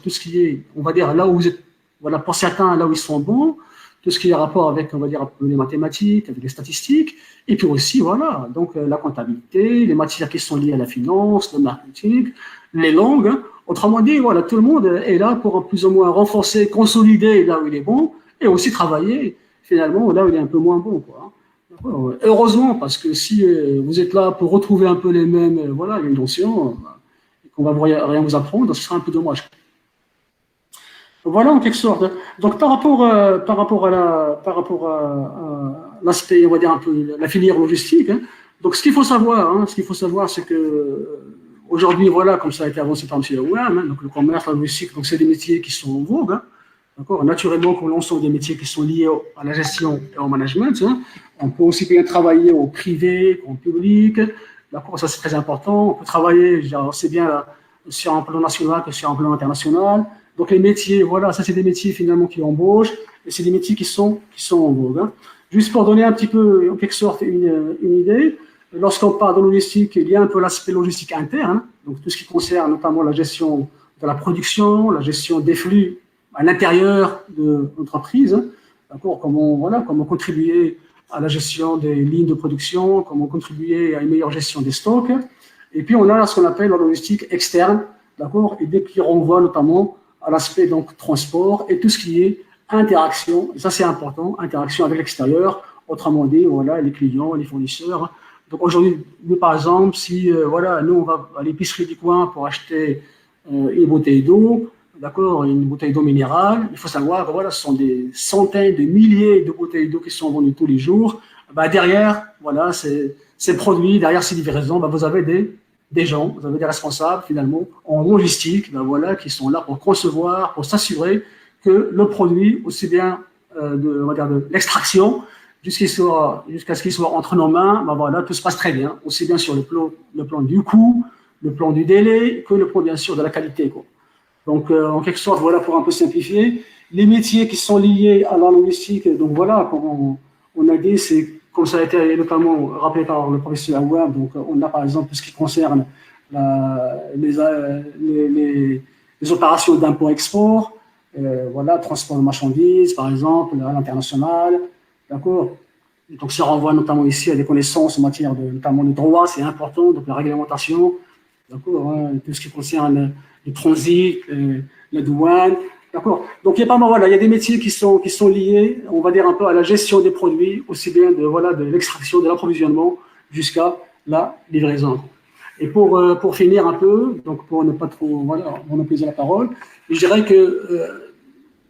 S6: tout ce qui est, on va dire, là où vous êtes, voilà, pour certains, là où ils sont bons, tout ce qui est rapport avec, on va dire, les mathématiques, avec les statistiques, et puis aussi, voilà, donc la comptabilité, les matières qui sont liées à la finance, le marketing, les langues, hein. Autrement dit, voilà, tout le monde est là pour plus ou moins renforcer, consolider là où il est bon, et aussi travailler, finalement, là où il est un peu moins bon, quoi. Heureusement, parce que si vous êtes là pour retrouver un peu les mêmes notions, et qu'on va rien vous apprendre, ce sera un peu dommage. Voilà en quelque sorte. Donc par rapport à l'aspect, on va dire un peu la filière logistique, hein, donc ce qu'il faut savoir, c'est que aujourd'hui, voilà, comme ça a été avancé par M. Ouam, hein, donc le commerce, la logistique, donc c'est des métiers qui sont en vogue, hein, d'accord. Naturellement, comme l'ensemble des métiers qui sont liés à la gestion et au management, hein, on peut aussi bien travailler au privé qu'au public, d'accord, ça c'est très important. On peut travailler, c'est bien sur un plan national que sur un plan international. Donc les métiers, voilà, ça c'est des métiers finalement qui embauchent, et c'est des métiers qui sont en vogue, hein. Juste pour donner un petit peu, en quelque sorte, une idée, lorsqu'on parle de logistique, il y a un peu l'aspect logistique interne, donc tout ce qui concerne notamment la gestion de la production, la gestion des flux à l'intérieur de l'entreprise, d'accord, comment contribuer à la gestion des lignes de production, comment contribuer à une meilleure gestion des stocks. Et puis, on a ce qu'on appelle la logistique externe, d'accord, et qui renvoie notamment à l'aspect donc transport et tout ce qui est interaction, et ça c'est important, interaction avec l'extérieur, autrement dit, voilà, les clients, les fournisseurs. Donc aujourd'hui, nous par exemple, si nous on va à l'épicerie du coin pour acheter une bouteille d'eau, d'accord, une bouteille d'eau minérale, il faut savoir que ce sont des centaines de milliers de bouteilles d'eau qui sont vendues tous les jours. Derrière, voilà, ces produits, derrière ces livraisons, vous avez des gens, vous avez des responsables finalement en logistique, qui sont là pour concevoir, pour s'assurer que le produit, aussi bien de l'extraction jusqu'à ce qu'il soit entre nos mains, tout se passe très bien, aussi bien sur le plan du coût, le plan du délai, que le plan bien sûr de la qualité, quoi. Donc en quelque sorte, pour un peu simplifier, les métiers qui sont liés à la logistique, donc comme on a dit, c'est comme ça a été notamment rappelé par le professeur Awad, donc on a par exemple tout ce qui concerne les opérations d'import-export, transport de marchandises, par exemple, à l'international, d'accord. Donc ça renvoie notamment ici à des connaissances en matière notamment de droit, c'est important, donc la réglementation, d'accord, tout ce qui concerne le transit, la douane, d'accord. Donc il y a il y a des métiers qui sont liés, on va dire un peu à la gestion des produits, aussi bien de l'extraction, de l'approvisionnement jusqu'à la livraison. Et pour finir un peu, donc pour ne pas trop monopoliser la parole, je dirais que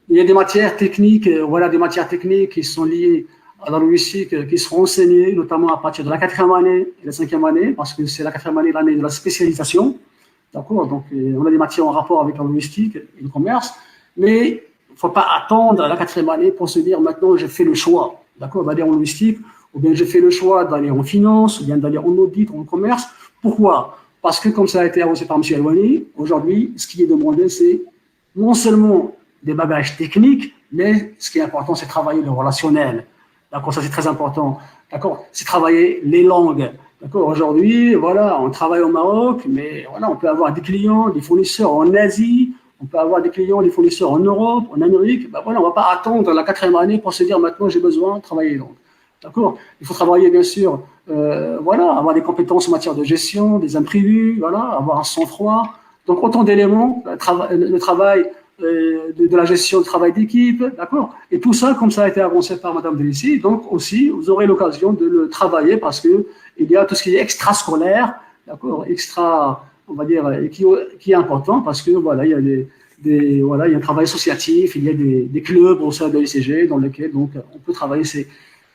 S6: il y a des matières techniques, qui sont liées à la logistique, qui seront enseignées notamment à partir de la 4e année et la 5e année, parce que c'est la 4e année l'année de la spécialisation, d'accord. Donc on a des matières en rapport avec la logistique et le commerce, mais il ne faut pas attendre la 4e année pour se dire maintenant j'ai fait le choix, d'accord, d'aller en logistique, ou bien j'ai fait le choix d'aller en finance, ou bien d'aller en audit ou en commerce. Pourquoi? Parce que comme ça a été avancé par M. Elwani, aujourd'hui, ce qui est demandé, c'est non seulement des bagages techniques, mais ce qui est important, c'est travailler le relationnel. D'accord, ça c'est très important. D'accord, c'est travailler les langues. D'accord, aujourd'hui, on travaille au Maroc, mais on peut avoir des clients, des fournisseurs en Asie, on peut avoir des clients, des fournisseurs en Europe, en Amérique. On ne va pas attendre la 4e année pour se dire maintenant j'ai besoin de travailler les langues. D'accord, il faut travailler bien sûr, avoir des compétences en matière de gestion, des imprévus, avoir un sang-froid. Donc autant d'éléments, le travail de la gestion du travail d'équipe, d'accord. Et tout ça, comme ça a été avancé par Madame Delissi, donc aussi vous aurez l'occasion de le travailler parce que il y a tout ce qui est extrascolaire, d'accord, on va dire, qui est important parce que il y a il y a un travail associatif, il y a des clubs au sein de l'ECG dans lesquels donc on peut travailler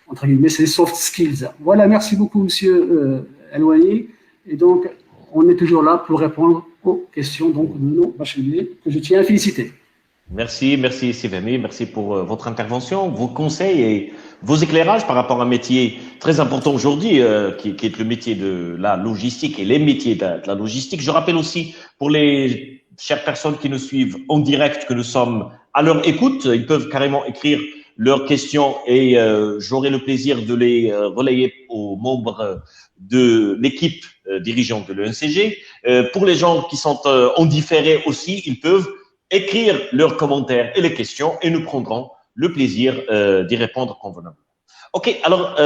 S6: entre guillemets ces soft skills. Voilà, merci beaucoup Monsieur Elwani, et donc on est toujours là pour répondre aux questions donc de nos bacheliers que je tiens à féliciter.
S1: Merci Sivami, merci pour votre intervention, vos conseils et vos éclairages par rapport à un métier très important aujourd'hui, qui est le métier de la logistique et les métiers de la logistique. Je rappelle aussi pour les chères personnes qui nous suivent en direct que nous sommes à leur écoute. Ils peuvent carrément écrire leurs questions et j'aurai le plaisir de les relayer aux membres de l'équipe dirigeante de l'ENCG. Pour les gens qui sont en différé aussi, ils peuvent écrire leurs commentaires et les questions et nous prendrons le plaisir d'y répondre convenablement. Ok, alors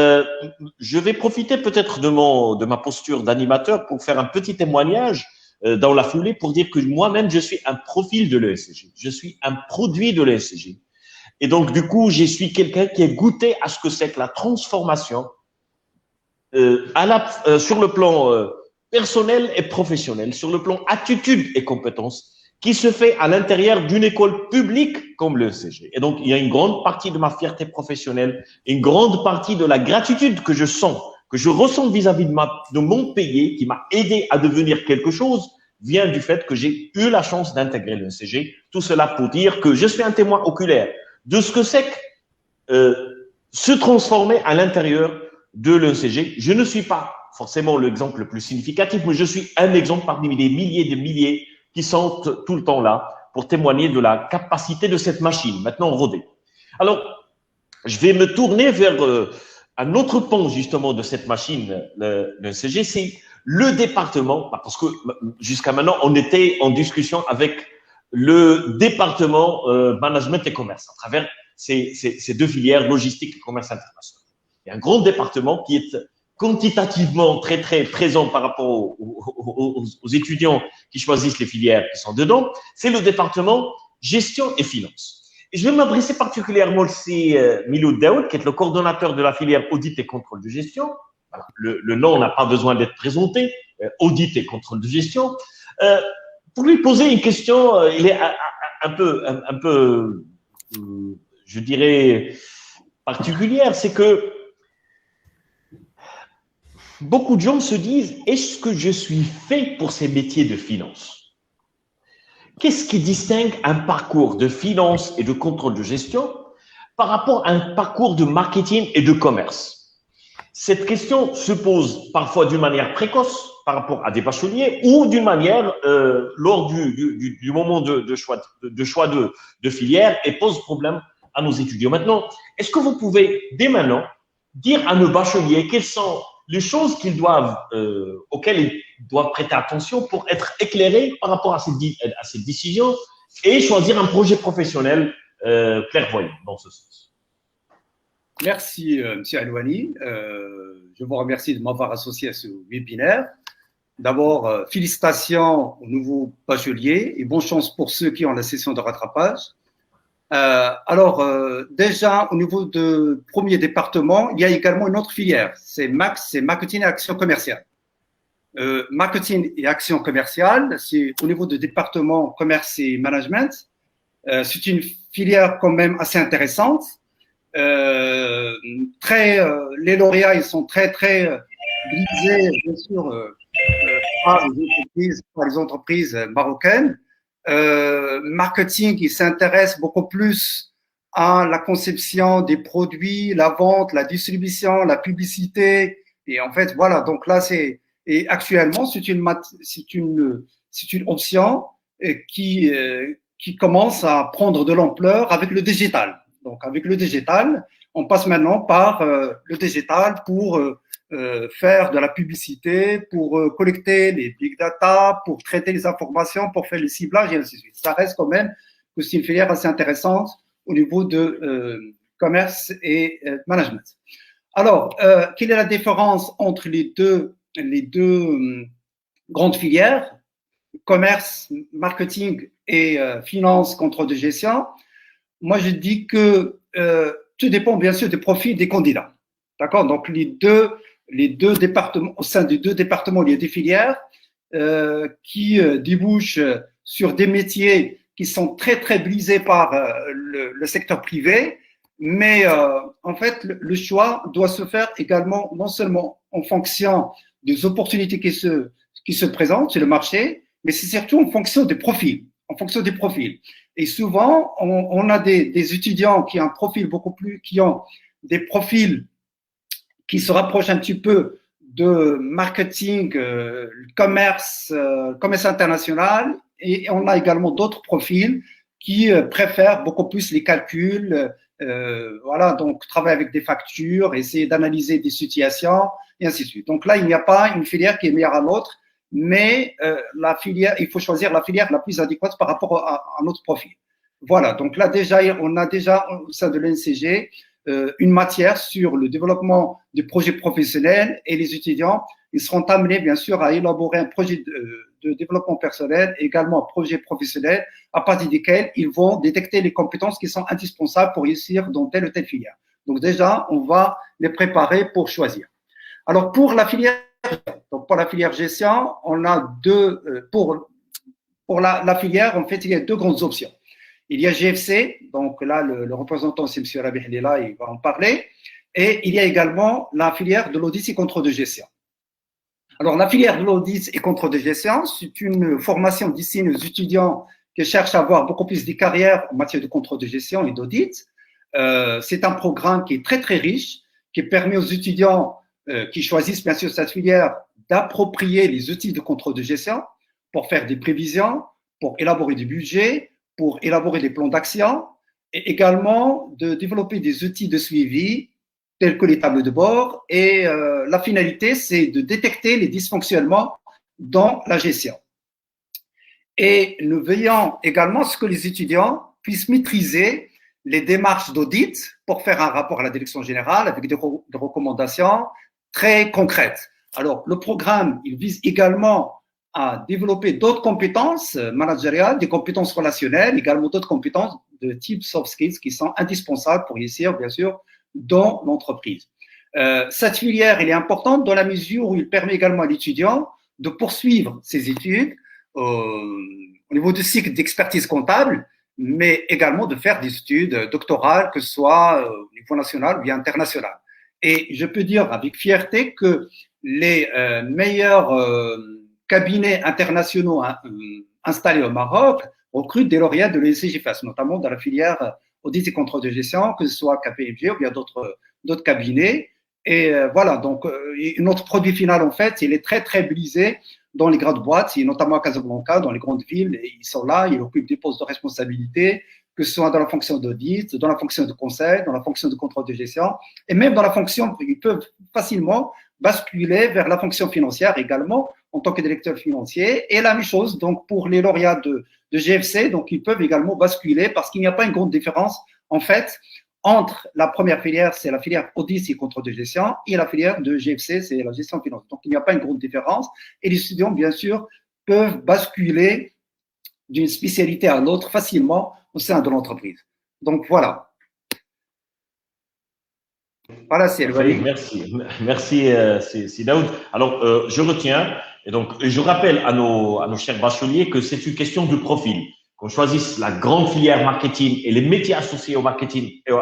S1: je vais profiter peut-être de ma posture d'animateur pour faire un petit témoignage dans la foulée pour dire que moi-même je suis un profil de l'ENCG, je suis un produit de l'ENCG. Et donc, du coup, je suis quelqu'un qui est goûté à ce que c'est que la transformation sur le plan personnel et professionnel, sur le plan attitude et compétences, qui se fait à l'intérieur d'une école publique comme l'ENCG. Et donc, il y a une grande partie de ma fierté professionnelle, une grande partie de la gratitude que je sens, que je ressens vis-à-vis de mon pays, qui m'a aidé à devenir quelque chose, vient du fait que j'ai eu la chance d'intégrer l'ENCG. Tout cela pour dire que je suis un témoin oculaire de ce que c'est que se transformer à l'intérieur de l'ENCG. Je ne suis pas forcément l'exemple le plus significatif, mais je suis un exemple parmi des milliers et des milliers qui sont tout le temps là pour témoigner de la capacité de cette machine, maintenant rodée. Alors, je vais me tourner vers un autre pan justement de cette machine, l'ENCG, c'est le département, parce que jusqu'à maintenant, on était en discussion avec le département management et commerce, à travers ces deux filières, logistique et commerce international. Il y a un grand département qui est quantitativement très, très présent par rapport aux étudiants qui choisissent les filières qui sont dedans. C'est le département gestion et finance. Et je vais m'adresser particulièrement aussi à Miloud Daoud, qui est le coordonnateur de la filière audit et contrôle de gestion. Voilà, le nom n'a pas besoin d'être présenté, audit et contrôle de gestion. Pour lui poser une question, il est un peu, je dirais, particulière, c'est que beaucoup de gens se disent, est-ce que je suis fait pour ces métiers de finance? Qu'est-ce qui distingue un parcours de finance et de contrôle de gestion par rapport à un parcours de marketing et de commerce? Cette question se pose parfois d'une manière précoce par rapport à des bacheliers ou d'une manière lors du moment de choix de filière et pose problème à nos étudiants. Maintenant, est-ce que vous pouvez dès maintenant dire à nos bacheliers quelles sont les choses auxquelles ils doivent prêter attention pour être éclairés par rapport à cette décision et choisir un projet professionnel clairvoyant dans ce sens?
S7: Merci, M. Alouani. Je vous remercie de m'avoir associé à ce webinaire. D'abord, félicitations aux nouveaux bacheliers et bonne chance pour ceux qui ont la session de rattrapage. Déjà, au niveau du premier département, il y a également une autre filière. C'est marketing et action commerciale. Marketing et action commerciale, c'est au niveau du département commerce et management. C'est une filière quand même assez intéressante. Les lauréats, ils sont très visés, bien sûr, par les entreprises marocaines. Marketing, il s'intéresse beaucoup plus à la conception des produits, la vente, la distribution, la publicité. Et en fait, voilà. Donc là, et actuellement, c'est une option qui commence à prendre de l'ampleur avec le digital. Donc, avec le digital, on passe maintenant par le digital pour faire de la publicité, pour collecter les big data, pour traiter les informations, pour faire le ciblage et ainsi de suite. Ça reste quand même que c'est une filière assez intéressante au niveau de commerce et management. Alors, quelle est la différence entre les deux grandes filières, commerce, marketing et finance, contrôle de gestion? Moi, je dis que tout dépend bien sûr des profils des candidats. D'accord? Donc, les deux départements, au sein des deux départements, il y a des filières qui débouchent sur des métiers qui sont très brisés par le secteur privé. Mais en fait, le choix doit se faire également non seulement en fonction des opportunités qui se présentent sur le marché, mais c'est surtout en fonction des profils. Et souvent, on a des étudiants qui ont un profil qui ont des profils qui se rapprochent un petit peu de marketing, commerce international, et on a également d'autres profils qui préfèrent beaucoup plus les calculs, voilà, donc travailler avec des factures, essayer d'analyser des situations, et ainsi de suite. Donc là, il n'y a pas une filière qui est meilleure à l'autre, mais il faut choisir la filière la plus adéquate par rapport à notre profil. Voilà, donc là on a déjà au sein de l'ENCG une matière sur le développement des projets professionnels, et les étudiants, ils seront amenés bien sûr à élaborer un projet de développement personnel, et également un projet professionnel à partir desquels ils vont détecter les compétences qui sont indispensables pour réussir dans telle ou telle filière. Donc déjà, on va les préparer pour choisir. Alors pour la filière gestion, on a pour la filière, en fait, il y a deux grandes options. Il y a GFC, donc là, le représentant, c'est M. Rabih Lila, il va en parler. Et il y a également la filière de l'audit et contrôle de gestion. Alors, la filière de l'audit et contrôle de gestion, c'est une formation destinée aux étudiants qui cherchent à avoir beaucoup plus de carrières en matière de contrôle de gestion et d'audit. C'est un programme qui est très riche, qui permet aux étudiants qui choisissent bien sûr cette filière d'approprier les outils de contrôle de gestion pour faire des prévisions, pour élaborer des budgets, pour élaborer des plans d'action, et également de développer des outils de suivi tels que les tableaux de bord. Et la finalité, c'est de détecter les dysfonctionnements dans la gestion. Et nous veillons également à ce que les étudiants puissent maîtriser les démarches d'audit pour faire un rapport à la direction générale avec des recommandations très concrètes. Alors, le programme, il vise également à développer d'autres compétences managériales, des compétences relationnelles, également d'autres compétences de type soft skills qui sont indispensables pour réussir, bien sûr, dans l'entreprise. Cette filière, elle est importante dans la mesure où il permet également à l'étudiant de poursuivre ses études au niveau du cycle d'expertise comptable, mais également de faire des études doctorales, que ce soit au niveau national ou bien international. Et je peux dire avec fierté que les meilleurs cabinets internationaux installés au Maroc recrutent des lauréats de l'ESGFAS, notamment dans la filière audit et contrôle de gestion, que ce soit KPMG ou bien d'autres cabinets. Et voilà, donc notre produit final, en fait, il est très, très brisé dans les grandes boîtes, et notamment à Casablanca, dans les grandes villes. Et ils sont là, ils occupent des postes de responsabilité, que ce soit dans la fonction d'audit, dans la fonction de conseil, dans la fonction de contrôle de gestion, et même dans la fonction, ils peuvent facilement basculer vers la fonction financière également en tant que directeur financier. Et la même chose, donc, pour les lauréats de GFC, donc, ils peuvent également basculer parce qu'il n'y a pas une grande différence, en fait, entre la première filière, c'est la filière audit et contrôle de gestion, et la filière de GFC, c'est la gestion finance. Donc, il n'y a pas une grande différence. Et les étudiants, bien sûr, peuvent basculer d'une spécialité à l'autre facilement au sein de l'entreprise. Donc, voilà. Voilà, c'est le
S1: Parfait, merci Daoud. Alors, je retiens, et donc je rappelle à nos chers bacheliers que c'est une question de profil. Qu'on choisisse la grande filière marketing et les métiers associés au marketing et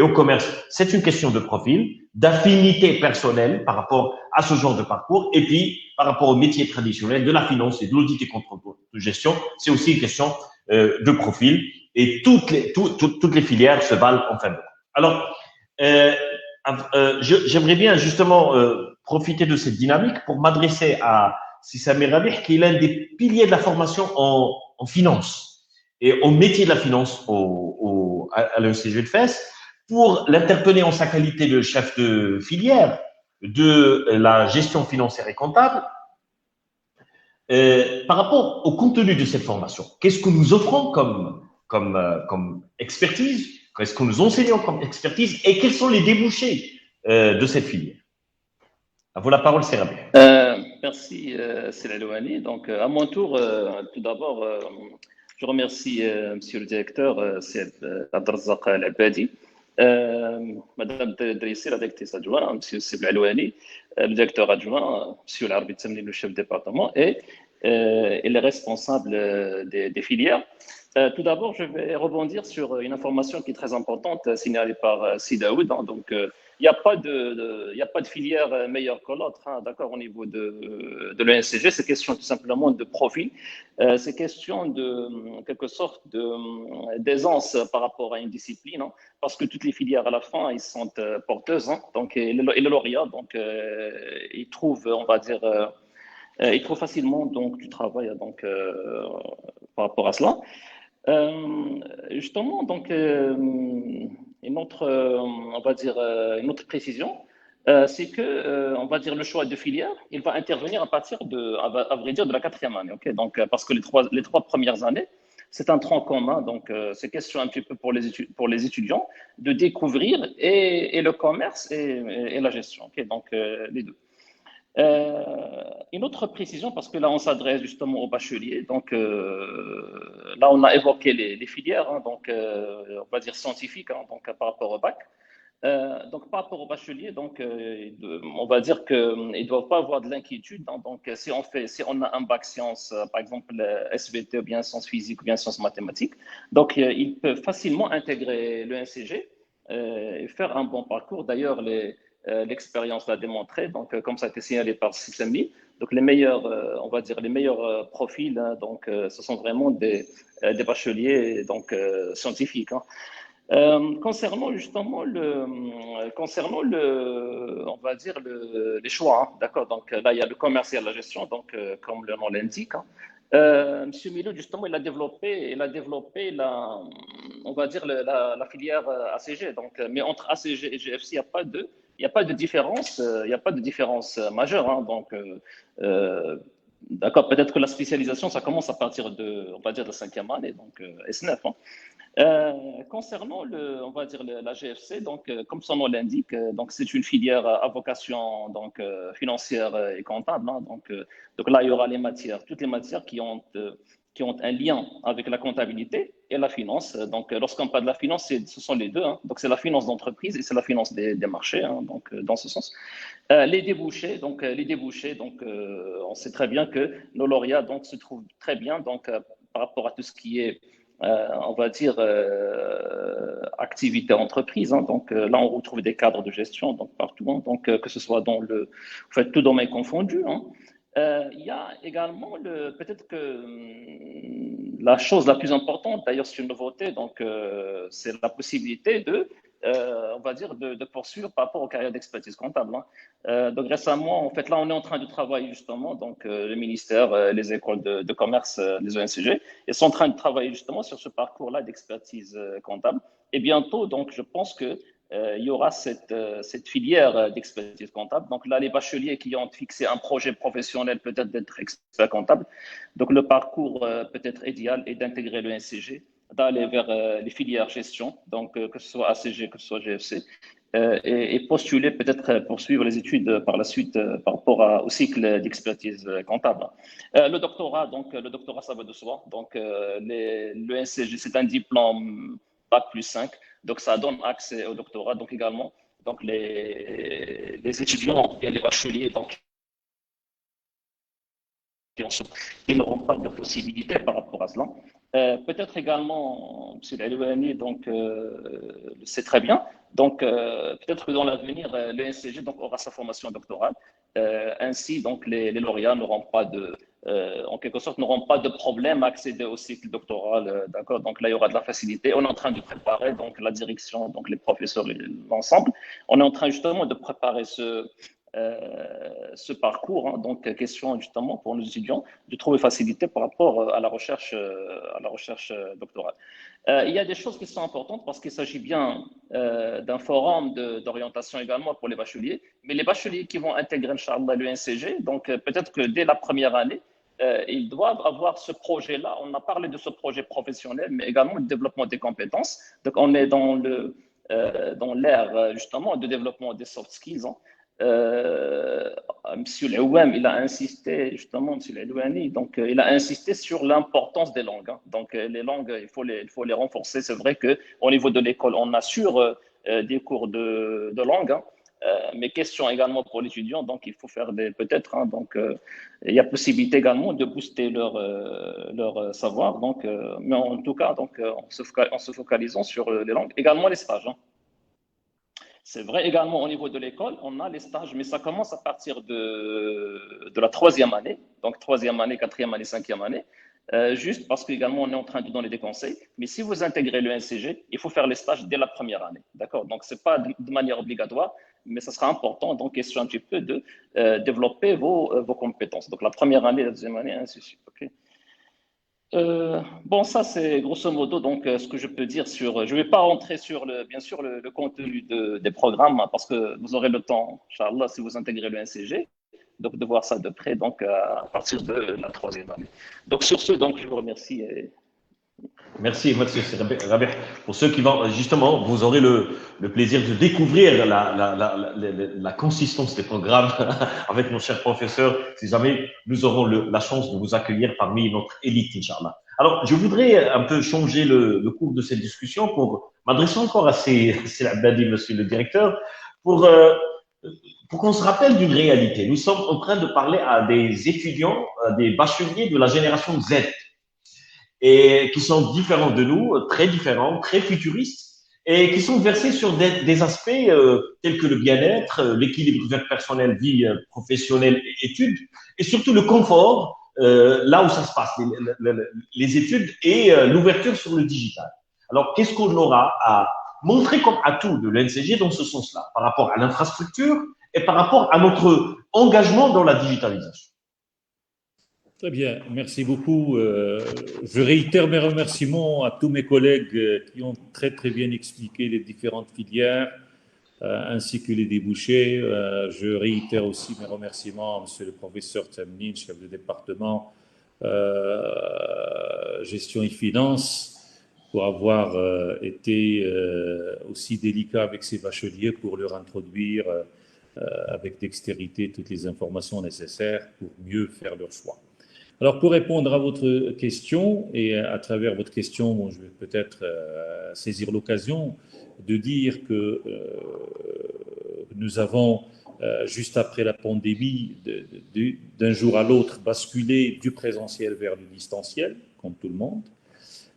S1: au commerce, c'est une question de profil, d'affinité personnelle par rapport à ce genre de parcours, et puis par rapport aux métiers traditionnels de la finance et de l'audit et contrôle de gestion, c'est aussi une question de profil, et toutes les filières se valent en fin de compte. Alors, j'aimerais bien justement profiter de cette dynamique pour m'adresser à Sissami Rabih, qui est l'un des piliers de la formation en finance et au métier de la finance à l'ECG de Fès, pour l'interpeller en sa qualité de chef de filière de la gestion financière et comptable. Par rapport au contenu de cette formation, qu'est-ce que nous offrons comme expertise? Qu'est-ce que nous enseignons comme expertise? Et quels sont les débouchés de cette filière? À vous la parole, c'est Rabih.
S8: Merci, Céline Louani. Donc, à mon tour, tout d'abord, je remercie Monsieur le directeur, Syed Abdelrazak Al-Abadi, Madame Drissi, la directrice adjointe, Monsieur Sib Alouani, le directeur adjoint, Monsieur Larbi Tsamni, le chef de département, et les responsables des filières. Tout d'abord, je vais rebondir sur une information qui est très importante, signalée par Sidaoud. Donc, il n'y a pas de filière meilleure que l'autre, hein, d'accord, au niveau de l'ENCG. C'est question tout simplement de profil. C'est question de, en quelque sorte, d'aisance par rapport à une discipline, hein, parce que toutes les filières, à la fin, ils sont porteuses. Hein, donc, et le lauréat, donc, ils trouvent, on va dire, ils trouvent facilement donc, du travail donc, par rapport à cela. Justement, donc, une autre, on va dire, une autre précision, c'est que, on va dire, le choix de filière, il va intervenir à partir de, à vrai dire, de la 4e année. Okay, donc, parce que les trois premières années, c'est un tronc commun. Donc, c'est question un petit peu pour les étudiants de découvrir et le commerce et la gestion. Okay, donc, les deux. Une autre précision, parce que là, on s'adresse justement aux bacheliers. Donc, là, on a évoqué les filières, hein, donc, on va dire scientifiques, hein, donc, par rapport au bac. Donc, par rapport aux bacheliers, donc, on va dire qu'ils ne doivent pas avoir de l'inquiétude. Hein, donc, si on a un bac sciences, par exemple, SVT ou bien sciences physiques ou bien sciences mathématiques, donc, ils peuvent facilement intégrer le NCG et faire un bon parcours. D'ailleurs, l'expérience l'a démontré, donc comme ça a été signalé par Sissami, donc les meilleurs, on va dire les meilleurs profils, hein, donc ce sont vraiment des bacheliers donc scientifiques. Hein. Concernant justement on va dire les choix, hein, d'accord. Donc là il y a le commerce et la gestion, donc comme le nom l'indique. Hein. Monsieur Milou, justement, il a développé on va dire la filière ACG. Donc, mais entre ACG et GFC, il n'y a pas de différence, il n'y a pas de différence majeure. Hein, donc, D'accord, peut-être que la spécialisation, ça commence à partir de, on va dire, de la cinquième année, donc S9. Hein. Concernant on va dire la GFC, donc comme son nom l'indique, donc c'est une filière à vocation donc financière et comptable. Hein, donc là, il y aura les matières, toutes les matières qui ont un lien avec la comptabilité et la finance. Donc lorsqu'on parle de la finance, ce sont les deux. Hein, donc c'est la finance d'entreprise et c'est la finance des marchés. Hein, donc dans ce sens. Les débouchés, on sait très bien que nos lauréats donc se trouvent très bien donc par rapport à tout ce qui est on va dire, activité entreprise. Hein. Donc là, on retrouve des cadres de gestion donc, partout, hein. Donc que ce soit dans en fait, tout domaine confondu. Hein. Il y a également peut-être que la chose la plus importante, d'ailleurs c'est une nouveauté, donc c'est la possibilité on va dire, de poursuivre par rapport aux carrières d'expertise comptable. Hein. Donc récemment, en fait, là, on est en train de travailler justement, donc le ministère, les écoles de commerce, les ONCG, ils sont en train de travailler justement sur ce parcours-là d'expertise comptable. Et bientôt, donc, je pense que il y aura cette filière d'expertise comptable. Donc là, les bacheliers qui ont fixé un projet professionnel peut-être d'être expert comptable. Donc le parcours peut-être idéal est d'intégrer le NCG, d'aller vers les filières gestion, donc que ce soit ACG, que ce soit GFC, et postuler peut-être poursuivre les études par la suite par rapport au cycle d'expertise comptable. Le doctorat, ça va de soi. Donc le NCG, c'est un diplôme Bac+5, donc ça donne accès au doctorat. Donc également, donc les étudiants et les bacheliers, donc ils n'auront pas de possibilité par rapport à cela. Peut-être également, M. Elouani, donc, le sait très bien, donc peut-être que dans l'avenir, le NCG donc, aura sa formation doctorale. Ainsi, donc, les lauréats n'auront pas en quelque sorte, n'auront pas de problème à accéder au cycle doctoral. D'accord. Donc là, il y aura de la facilité. On est en train de préparer, donc la direction, donc les professeurs et l'ensemble. On est en train justement de préparer ce parcours, hein, donc question justement pour nos étudiants de trouver facilité par rapport à la recherche doctorale. Il y a des choses qui sont importantes parce qu'il s'agit bien d'un forum d'orientation également pour les bacheliers, mais les bacheliers qui vont intégrer Inch'Allah le NCG, donc peut-être que dès la première année, ils doivent avoir ce projet-là. On a parlé de ce projet professionnel, mais également le développement des compétences. Donc on est dans l'ère justement de développement des soft skills. Hein. Monsieur Louam, il a insisté justement, Monsieur Elouani, donc il a insisté sur l'importance des langues. Hein. Donc les langues, il faut les renforcer. C'est vrai que au niveau de l'école, on assure des cours de langue, hein. Mais question également pour l'étudiant, donc il faut faire peut-être. Hein, donc il y a possibilité également de booster leur savoir. Donc, mais en tout cas, donc en se focalisant sur les langues, également les stages. Hein. C'est vrai également au niveau de l'école, on a les stages, mais ça commence à partir de la troisième année, donc troisième année, quatrième année, cinquième année, juste parce qu'également on est en train de donner des conseils. Mais si vous intégrez le NCG, il faut faire les stages dès la première année, d'accord? Donc c'est pas de manière obligatoire, mais ça sera important, donc question un petit peu de développer vos compétences. Donc la première année, la deuxième année, ainsi de suite, ok? Bon, ça c'est grosso modo donc ce que je peux dire sur. Je ne vais pas rentrer sur bien sûr le contenu des programmes hein, parce que vous aurez le temps, Inch'Allah, si vous intégrez le NCG, donc de voir ça de près donc à partir de la troisième année. Donc sur ce, donc je vous remercie.
S1: Merci, Rabih. Pour ceux qui vont, justement, vous aurez le plaisir de découvrir la consistance des programmes avec nos chers professeurs, si jamais nous aurons la chance de vous accueillir parmi notre élite, Inch'Allah. Alors, je voudrais un peu changer le cours de cette discussion pour m'adresser encore à Abadi, monsieur le directeur, pour qu'on se rappelle d'une réalité. Nous sommes en train de parler à des étudiants, des bacheliers de la génération Z, et qui sont différents de nous, très différents, très futuristes, et qui sont versés sur des aspects tels que le bien-être, l'équilibre vie personnelle, vie professionnelle et études, et surtout le confort, là où ça se passe, les études et l'ouverture sur le digital. Alors, qu'est-ce qu'on aura à montrer comme atout de l'NCG dans ce sens-là, par rapport à l'infrastructure et par rapport à notre engagement dans la digitalisation?
S2: Très bien, merci beaucoup. Je réitère mes remerciements à tous mes collègues qui ont très très bien expliqué les différentes filières ainsi que les débouchés. Je réitère aussi mes remerciements à monsieur le professeur Tamnin, chef de département gestion et finances, pour avoir été aussi délicat avec ces bacheliers pour leur introduire avec dextérité toutes les informations nécessaires pour mieux faire leur choix. Alors, pour répondre à votre question, et à travers votre question, bon, je vais peut-être saisir l'occasion de dire que nous avons, juste après la pandémie, d'un jour à l'autre, basculé du présentiel vers le distanciel, comme tout le monde.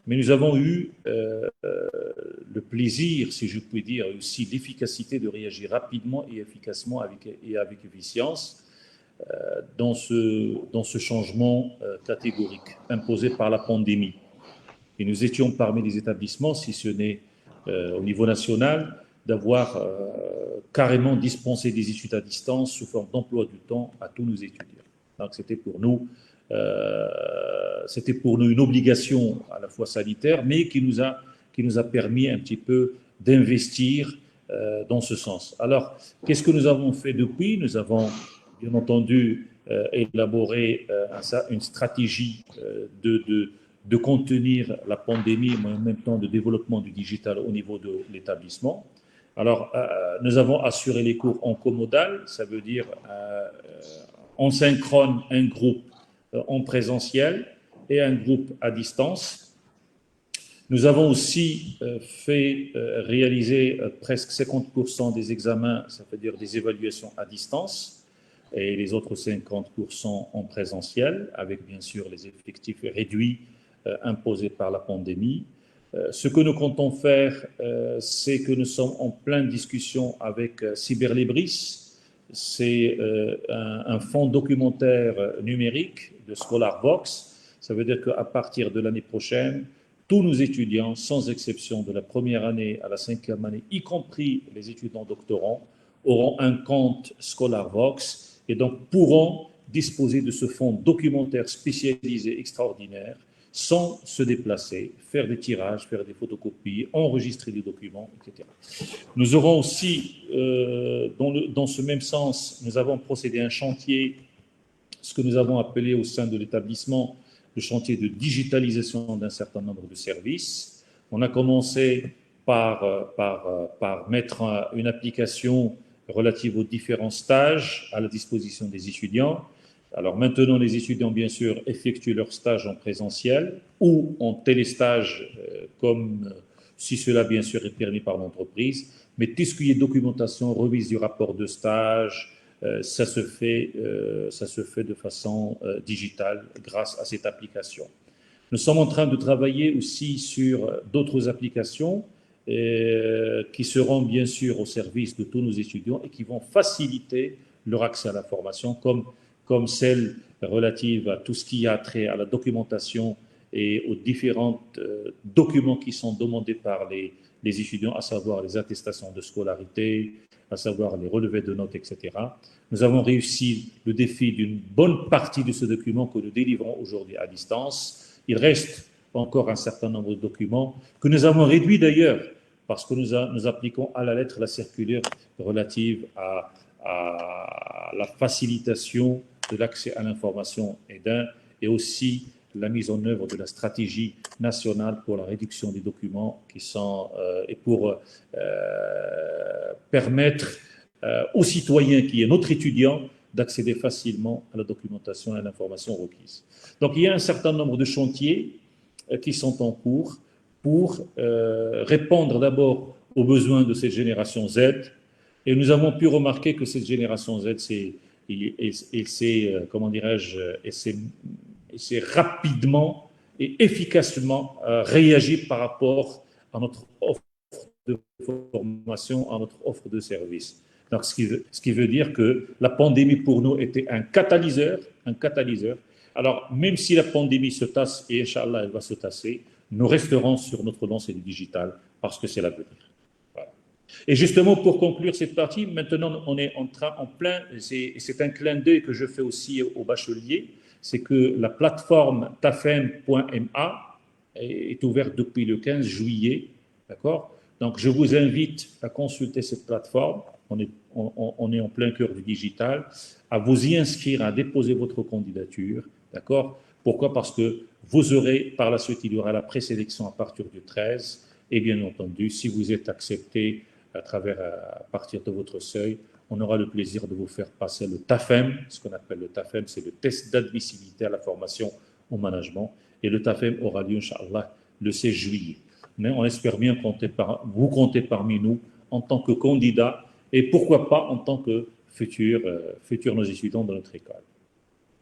S2: Mais nous avons eu le plaisir, si je puis dire, et aussi l'efficacité de réagir rapidement et efficacement et avec efficience dans ce changement catégorique imposé par la pandémie. Et nous étions parmi les établissements, si ce n'est au niveau national, d'avoir carrément dispensé des études à distance sous forme d'emploi du temps à tous nos étudiants. Donc c'était pour nous une obligation à la fois sanitaire, mais qui nous a permis un petit peu d'investir dans ce sens. Alors, qu'est-ce que nous avons fait depuis? Nous avons bien entendu élaboré une stratégie de contenir la pandémie, mais en même temps de développement du digital au niveau de l'établissement. Alors, nous avons assuré les cours en comodal, ça veut dire en synchrone, un groupe en présentiel et un groupe à distance. Nous avons aussi fait réaliser presque 50% des examens, ça veut dire des évaluations à distance, et les autres 50% en présentiel, avec bien sûr les effectifs réduits imposés par la pandémie. Ce que nous comptons faire, c'est que nous sommes en pleine discussion avec Cyberlibris. C'est un fonds documentaire numérique de ScholarVox. Ça veut dire qu'à partir de l'année prochaine, tous nos étudiants, sans exception de la première année à la 5e année, y compris les étudiants doctorants, auront un compte ScholarVox et donc pourront disposer de ce fonds documentaire spécialisé extraordinaire sans se déplacer, faire des tirages, faire des photocopies, enregistrer des documents, etc. Nous aurons aussi, dans ce même sens, nous avons procédé à un chantier, ce que nous avons appelé au sein de l'établissement le chantier de digitalisation d'un certain nombre de services. On a commencé par mettre une application relative aux différents stages à la disposition des étudiants. Alors maintenant, les étudiants, bien sûr, effectuent leur stage en présentiel ou en téléstage, comme si cela, bien sûr, est permis par l'entreprise. Mais tout ce qui est documentation, remise du rapport de stage, ça se fait de façon digitale grâce à cette application. Nous sommes en train de travailler aussi sur d'autres applications qui seront bien sûr au service de tous nos étudiants et qui vont faciliter leur accès à l'information, comme celle relative à tout ce qui a trait à la documentation et aux différents documents qui sont demandés par les étudiants, à savoir les attestations de scolarité, à savoir les relevés de notes, etc. Nous avons réussi le défi d'une bonne partie de ce document que nous délivrons aujourd'hui à distance. Il reste encore un certain nombre de documents que nous avons réduits d'ailleurs, parce que nous appliquons à la lettre la circulaire relative à la facilitation de l'accès à l'information et aussi la mise en œuvre de la stratégie nationale pour la réduction des documents et pour permettre aux citoyens qui est notre étudiant d'accéder facilement à la documentation et à l'information requise. Donc il y a un certain nombre de chantiers qui sont en cours pour répondre d'abord aux besoins de cette génération Z, et nous avons pu remarquer que cette génération Z, c'est rapidement et efficacement réagi par rapport à notre offre de formation, à notre offre de service. Donc, ce qui veut dire que la pandémie pour nous était un catalyseur. Alors, même si la pandémie se tasse, et Inch'Allah, elle va se tasser, nous resterons sur notre lancée du digital parce que c'est l'avenir. Voilà. Et justement, pour conclure cette partie, maintenant, on est en plein, c'est un clin d'œil que je fais aussi aux bacheliers, c'est que la plateforme tafem.ma est ouverte depuis le 15 juillet, d'accord, Donc, je vous invite à consulter cette plateforme. On est en plein cœur du digital, à vous y inscrire, à déposer votre candidature, d'accord? Pourquoi? Parce que vous aurez, par la suite, il y aura la présélection à partir du 13, et bien entendu, si vous êtes accepté à partir de votre seuil, on aura le plaisir de vous faire passer le TAFEM. Ce qu'on appelle le TAFEM, c'est le test d'admissibilité à la formation au management, et le TAFEM aura lieu, Inch'Allah, le 16 juillet. Mais on espère bien vous compter parmi nous en tant que candidat, et pourquoi pas en tant que futurs nos étudiants de notre école.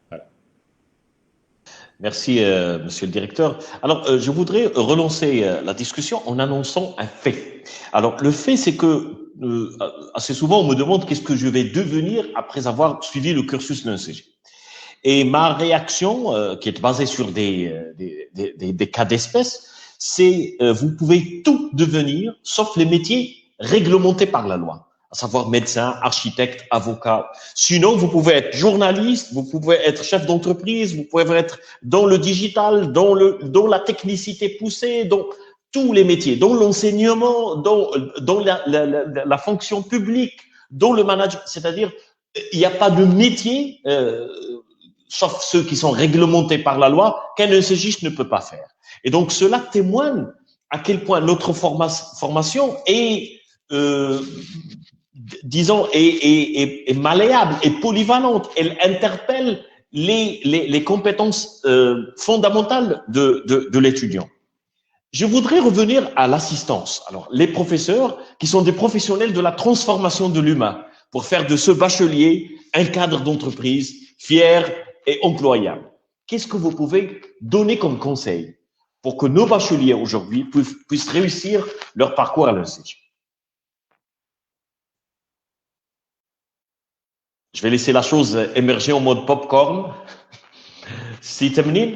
S2: Voilà.
S1: Merci, monsieur le directeur. Alors, je voudrais relancer la discussion en annonçant un fait. Alors, le fait, c'est que assez souvent, on me demande qu'est-ce que je vais devenir après avoir suivi le cursus de l'ENCG. Et ma réaction, qui est basée sur des cas d'espèce, c'est vous pouvez tout devenir, sauf les métiers réglementés par la loi, à savoir médecin, architecte, avocat. Sinon, vous pouvez être journaliste, vous pouvez être chef d'entreprise, vous pouvez être dans le digital, dans la technicité poussée, dans tous les métiers, dans l'enseignement, dans la fonction publique, dans le management. C'est-à-dire, il n'y a pas de métier, sauf ceux qui sont réglementés par la loi, qu'un ECGiste ne peut pas faire. Et donc, cela témoigne à quel point notre formation est, disons, est malléable, est polyvalente. Elle interpelle les compétences fondamentales de l'étudiant. Je voudrais revenir à l'assistance. Alors, les professeurs qui sont des professionnels de la transformation de l'humain pour faire de ce bachelier un cadre d'entreprise fier et employable. Qu'est-ce que vous pouvez donner comme conseil pour que nos bacheliers aujourd'hui puissent réussir leur parcours à l'ENCG? Je vais laisser la chose émerger en mode popcorn. Si terminé.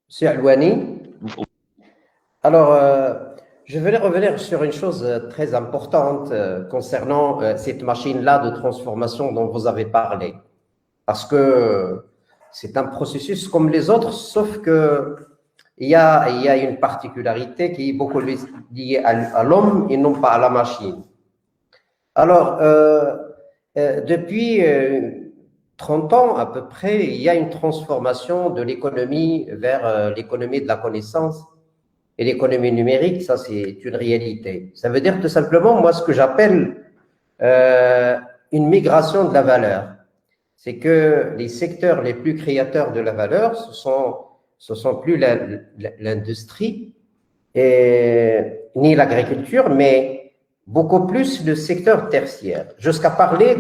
S4: Monsieur Alouani. Alors, je voulais revenir sur une chose très importante concernant cette machine-là de transformation dont vous avez parlé. Parce que c'est un processus comme les autres, sauf que il y a une particularité qui est beaucoup liée à l'homme et non pas à la machine. Alors, depuis 30 ans à peu près, il y a une transformation de l'économie vers l'économie de la connaissance et l'économie numérique. Ça, c'est une réalité. Ça veut dire tout simplement, moi, ce que j'appelle une migration de la valeur. C'est que les secteurs les plus créateurs de la valeur, ce sont plus l'industrie ni l'agriculture, mais beaucoup plus le secteur tertiaire, jusqu'à parler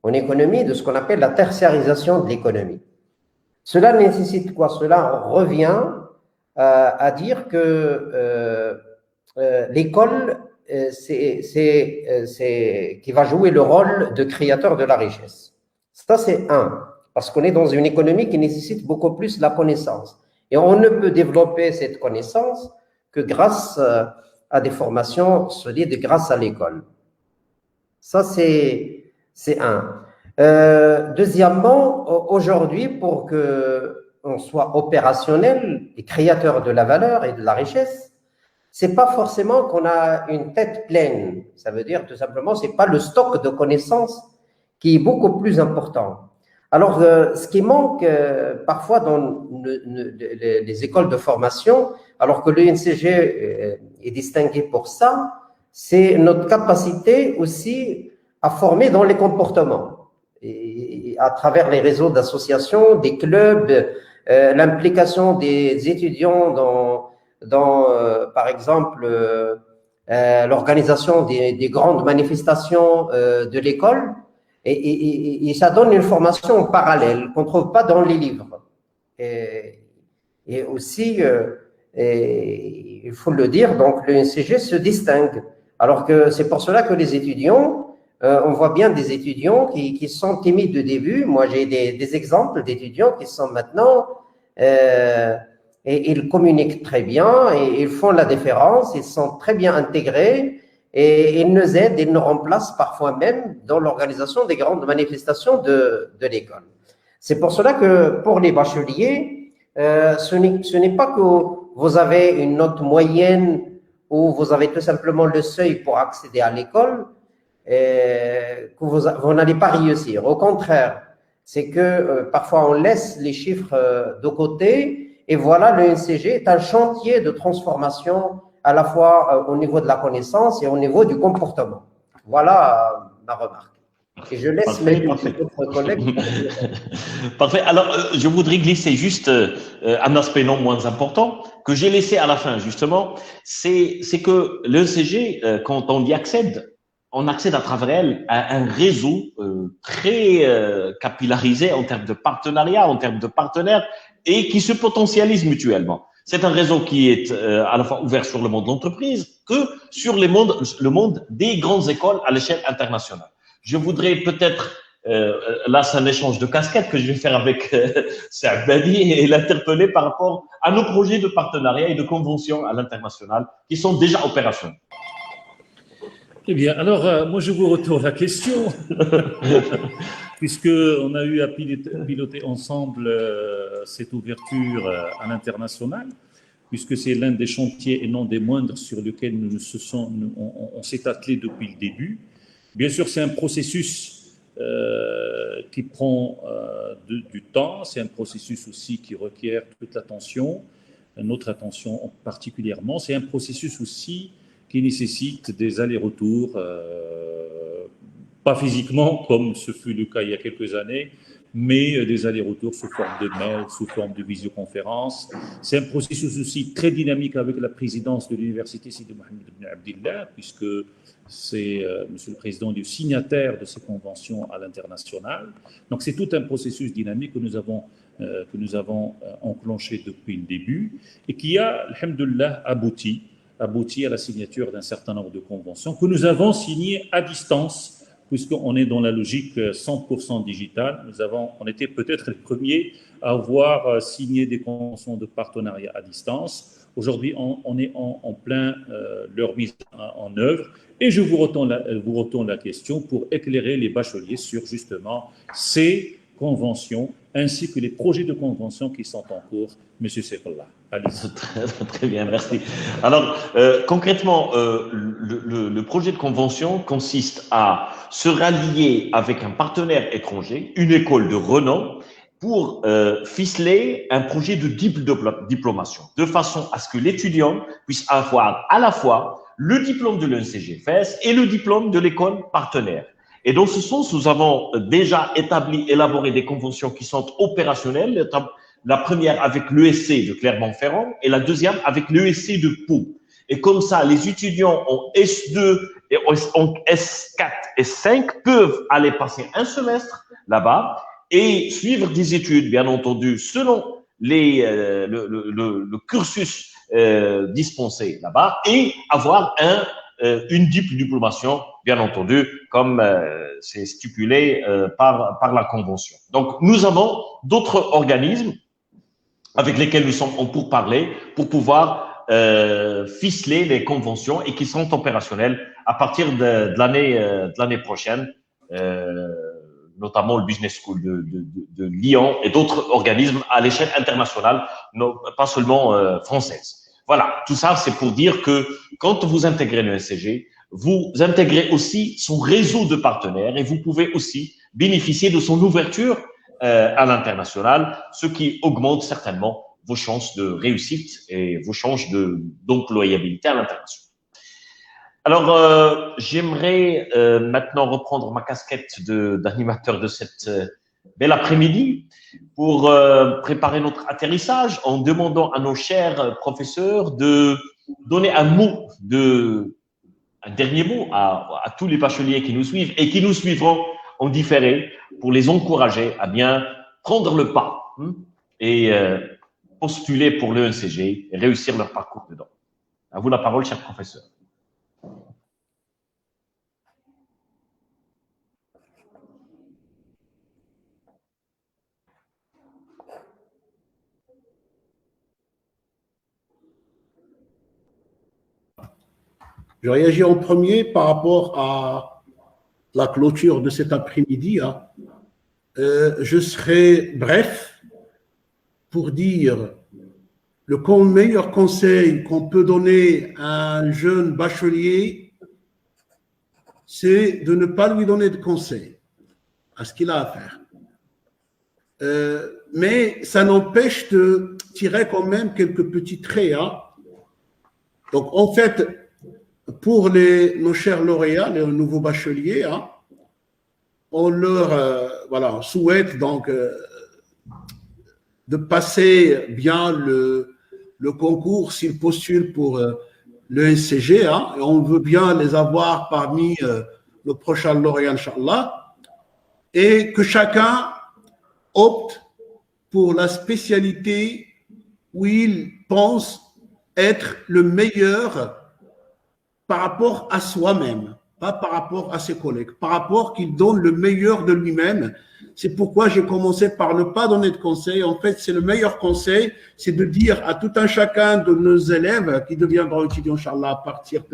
S4: en économie de ce qu'on appelle la tertiarisation de l'économie. Cela nécessite quoi? Cela revient à dire que l'école, c'est qui va jouer le rôle de créateur de la richesse. Ça, c'est parce qu'on est dans une économie qui nécessite beaucoup plus la connaissance. Et on ne peut développer cette connaissance que grâce à des formations solides, grâce à l'école. Ça, c'est deuxièmement, aujourd'hui, pour qu'on soit opérationnel et créateur de la valeur et de la richesse, c'est pas forcément qu'on a une tête pleine. Ça veut dire tout simplement, c'est pas le stock de connaissances qui est beaucoup plus important. Alors, ce qui manque parfois dans les écoles de formation, alors que l'ENCG est distingué pour ça, c'est notre capacité aussi à former dans les comportements, et à travers les réseaux d'associations, des clubs, l'implication des étudiants dans par exemple, l'organisation des grandes manifestations de l'école. Et ça donne une formation parallèle qu'on ne trouve pas dans les livres. Et aussi, il faut le dire, donc l'ENCG se distingue. Alors que c'est pour cela que les étudiants, on voit bien des étudiants qui sont timides au début. Moi, j'ai des exemples d'étudiants qui sont maintenant, et ils communiquent très bien, et ils font la différence, ils sont très bien intégrés. Et ils nous aident, ils nous remplacent parfois même dans l'organisation des grandes manifestations de l'école. C'est pour cela que pour les bacheliers, ce n'est pas vous avez une note moyenne ou vous avez tout simplement le seuil pour accéder à l'école, que vous n'allez pas réussir. Au contraire, c'est que parfois on laisse les chiffres de côté et voilà, le NCG est un chantier de transformation à la fois au niveau de la connaissance et au niveau du comportement. Voilà ma remarque. Et je laisse
S1: Parfait.
S4: d'autres collègues.
S1: Parfait. Alors, je voudrais glisser juste un aspect non moins important que j'ai laissé à la fin, justement. C'est que l'ECG, quand on y accède, on accède à travers elle à un réseau très capillarisé en termes de partenariat, en termes de partenaires, et qui se potentialise mutuellement. C'est un réseau qui est à la fois ouvert sur le monde de l'entreprise que sur le monde des grandes écoles à l'échelle internationale. Je voudrais peut-être, là c'est un échange de casquettes que je vais faire avec Saad Badi et l'interpeller par rapport à nos projets de partenariat et de convention à l'international qui sont déjà opérationnels.
S2: Eh bien, alors, moi je vous retourne la question, puisqu'on a eu à piloter ensemble cette ouverture à l'international, puisque c'est l'un des chantiers et non des moindres sur lesquels on s'est attelé depuis le début. Bien sûr, c'est un processus qui prend du temps, c'est un processus aussi qui requiert toute l'attention, notre attention particulièrement. C'est un processus aussi qui nécessite des allers-retours, pas physiquement comme ce fut le cas il y a quelques années, mais des allers-retours sous forme de mail, sous forme de visioconférence. C'est un processus aussi très dynamique avec la présidence de l'Université Sidi Mohamed ibn Abdillah, puisque c'est Monsieur le Président le signataire de ces conventions à l'international. Donc c'est tout un processus dynamique que nous avons enclenché depuis le début et qui a, alhamdoulilah, abouti à la signature d'un certain nombre de conventions que nous avons signées à distance, puisqu'on est dans la logique 100% digitale. On était peut-être les premiers à avoir signé des conventions de partenariat à distance. Aujourd'hui, on est en plein leur mise en œuvre. Et je vous retourne la question pour éclairer les bacheliers sur justement ces conventions ainsi que les projets de convention qui sont en cours. Monsieur Sefallah, allez-y.
S1: Très bien, merci. Alors, concrètement, le projet de convention consiste à se rallier avec un partenaire étranger, une école de renom, pour ficeler un projet de diplomation, de façon à ce que l'étudiant puisse avoir à la fois le diplôme de l'ENCG-FES et le diplôme de l'école partenaire. Et dans ce sens, nous avons déjà élaboré des conventions qui sont opérationnelles. La première avec l'ESC de Clermont-Ferrand et la deuxième avec l'ESC de Pau. Et comme ça, les étudiants en S2 et en S4, S5 peuvent aller passer un semestre là-bas et suivre des études, bien entendu, selon le cursus dispensé là-bas et avoir une diplomation, bien entendu, comme c'est stipulé par la Convention. Donc, nous avons d'autres organismes avec lesquels nous sommes en pourparlers pour pouvoir ficeler les conventions et qui sont opérationnelles à partir de l'année prochaine, notamment le Business School de Lyon et d'autres organismes à l'échelle internationale, pas seulement française. Voilà, tout ça, c'est pour dire que quand vous intégrez le NCG, vous intégrez aussi son réseau de partenaires et vous pouvez aussi bénéficier de son ouverture à l'international, ce qui augmente certainement vos chances de réussite et vos chances d'employabilité à l'international. Alors, j'aimerais maintenant reprendre ma casquette d'animateur de cette bel après-midi pour préparer notre atterrissage en demandant à nos chers professeurs de donner un dernier mot à tous les bacheliers qui nous suivent et qui nous suivront en différé pour les encourager à bien prendre le pas et postuler pour l'ENCG et réussir leur parcours dedans. À vous la parole, cher professeur.
S5: Je réagis en premier par rapport à la clôture de cet après-midi. Je serai bref pour dire meilleur conseil qu'on peut donner à un jeune bachelier, c'est de ne pas lui donner de conseils à ce qu'il a à faire. Mais ça n'empêche de tirer quand même quelques petits traits. Hein. Donc, en fait, pour nos chers lauréats, les nouveaux bacheliers, hein, on leur souhaite donc de passer bien le concours s'ils postulent pour le NCG. Hein, et on veut bien les avoir parmi nos prochains lauréats, Inch'Allah. Et que chacun opte pour la spécialité où il pense être le meilleur par rapport à soi-même, pas par rapport à ses collègues, par rapport qu'il donne le meilleur de lui-même. C'est pourquoi j'ai commencé par ne pas donner de conseils. En fait, c'est le meilleur conseil, c'est de dire à tout un chacun de nos élèves qui deviendront étudiants, Inch'Allah, à partir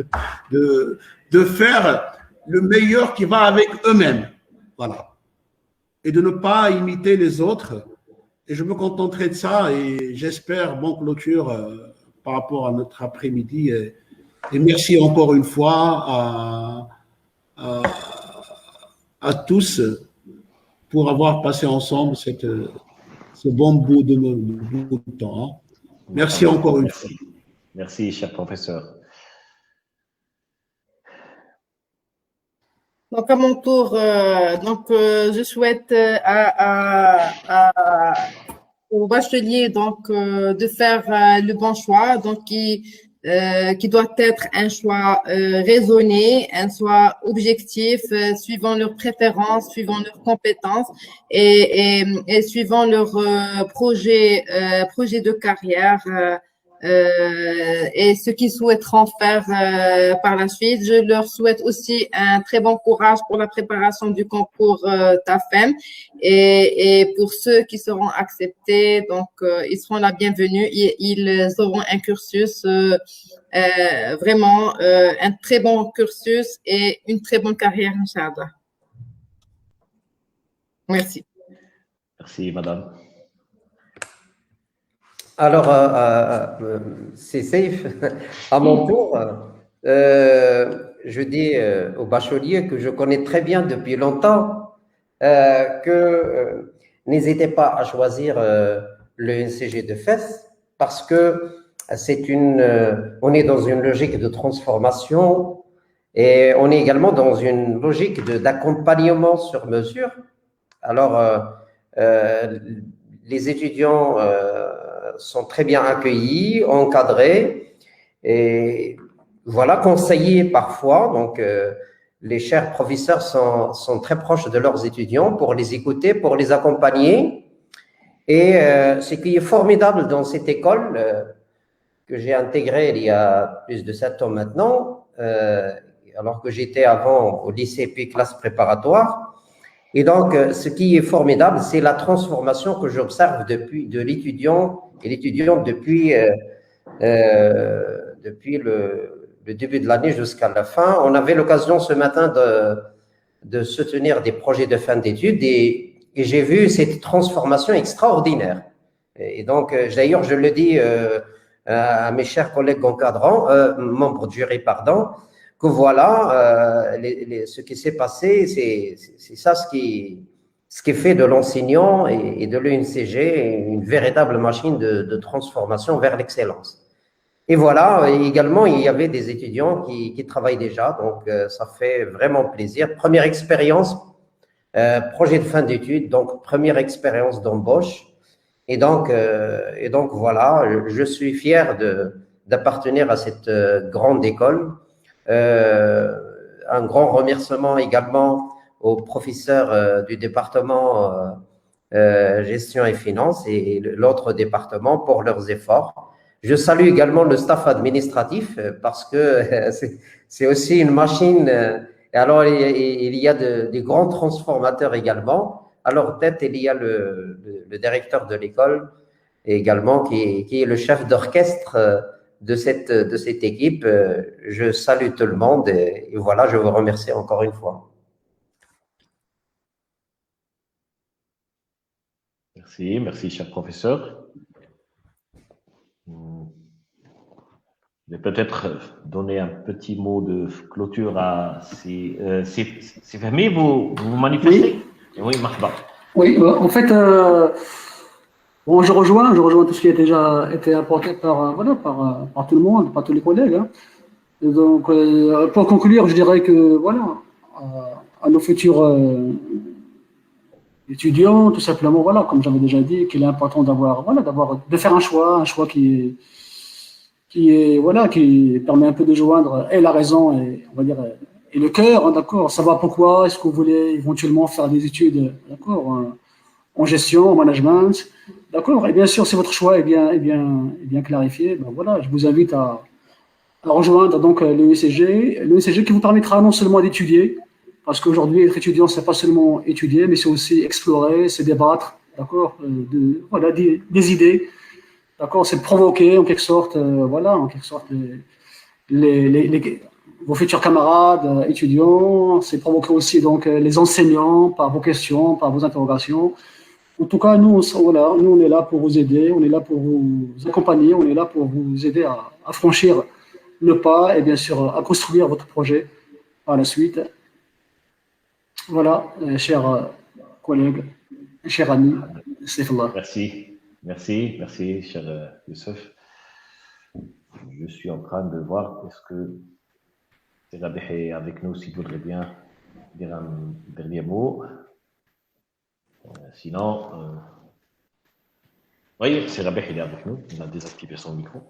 S5: de faire le meilleur qui va avec eux-mêmes. Voilà. Et de ne pas imiter les autres. Et je me contenterai de ça et j'espère bonne clôture par rapport à notre après-midi. Et merci encore une fois à tous pour avoir passé ensemble ce bon bout de temps. Hein. Merci encore une fois.
S1: Merci, cher professeur.
S3: Donc, à mon tour, je souhaite au bachelier de faire le bon choix, qui doit être un choix raisonné, un choix objectif, suivant leurs préférences, suivant leurs compétences et suivant leur projet de carrière. Et ce qu'ils souhaiteront faire par la suite. Je leur souhaite aussi un très bon courage pour la préparation du concours TAFEM et pour ceux qui seront acceptés, ils seront la bienvenue. Ils auront un cursus vraiment un très bon cursus et une très bonne carrière, Inch'Allah. Merci.
S1: Merci, madame.
S4: Alors, c'est safe. À mon tour, je dis aux bacheliers que je connais très bien depuis longtemps que n'hésitez pas à choisir le NCG de Fès parce que on est dans une logique de transformation et on est également dans une logique d'accompagnement sur mesure. Alors, les étudiants sont très bien accueillis, encadrés et voilà, conseillés parfois. Donc, les chers professeurs sont très proches de leurs étudiants pour les écouter, pour les accompagner. Et ce qui est formidable dans cette école que j'ai intégrée il y a plus de 7 ans maintenant, alors que j'étais avant au lycée puis classe préparatoire. Et donc, ce qui est formidable, c'est la transformation que j'observe de l'étudiant et l'étudiante depuis le début de l'année jusqu'à la fin. On avait l'occasion ce matin de soutenir des projets de fin d'études et j'ai vu cette transformation extraordinaire. Et donc, d'ailleurs, je le dis à mes chers collègues encadrants, membres du jury, pardon, que voilà, ce qui s'est passé, c'est ça ce qui fait de l'enseignant et de l'ENCG une véritable machine de transformation vers l'excellence. Et voilà, également, il y avait des étudiants qui travaillent déjà, donc ça fait vraiment plaisir. Première expérience, projet de fin d'études, donc première expérience d'embauche. Et donc voilà, je suis fier d'appartenir à cette grande école. Un grand remerciement également aux professeurs du département gestion et finances et l'autre département pour leurs efforts. Je salue également le staff administratif parce que c'est aussi une machine. Et alors, il y a des grands transformateurs également. À leur tête, il y a le directeur de l'école également qui est le chef d'orchestre de cette équipe. Je salue tout le monde et voilà, je vous remercie encore une fois.
S1: Merci, cher professeur. Je vais peut-être donner un petit mot de clôture à c'est fermé, vous manifestez? Oui, marhaba.
S6: Oui, en fait, bon, je rejoins tout ce qui a déjà été apporté par, voilà, par tout le monde, par tous les collègues, hein. Et donc, pour conclure, je dirais que, voilà, à nos futurs étudiants, tout simplement, voilà, comme j'avais déjà dit, qu'il est important de faire un choix voilà, qui permet un peu de joindre et la raison et, on va dire, et le cœur, hein, d'accord, savoir pourquoi est-ce que vous voulez éventuellement faire des études, d'accord, en gestion, en management, d'accord, et bien sûr, si votre choix est bien clarifié, ben voilà, je vous invite à rejoindre donc l'ESCG qui vous permettra non seulement d'étudier, parce qu'aujourd'hui, être étudiant, c'est pas seulement étudier, mais c'est aussi explorer, c'est débattre, d'accord, voilà, des idées. D'accord, c'est de provoquer en quelque sorte, vos futurs camarades, étudiants, c'est provoquer aussi donc les enseignants par vos questions, par vos interrogations. En tout cas, nous on est là pour vous aider, on est là pour vous accompagner, on est là pour vous aider à franchir le pas et bien sûr à construire votre projet par la suite. Voilà, chers collègues, chers amis, Saifullah.
S1: Merci, cher Youssef. Je suis en train de voir, est-ce que Rabih est avec nous, s'il voudrait bien dire un dernier mot. Sinon, oui, c'est Rabih, il est avec nous, il a désactivé son micro.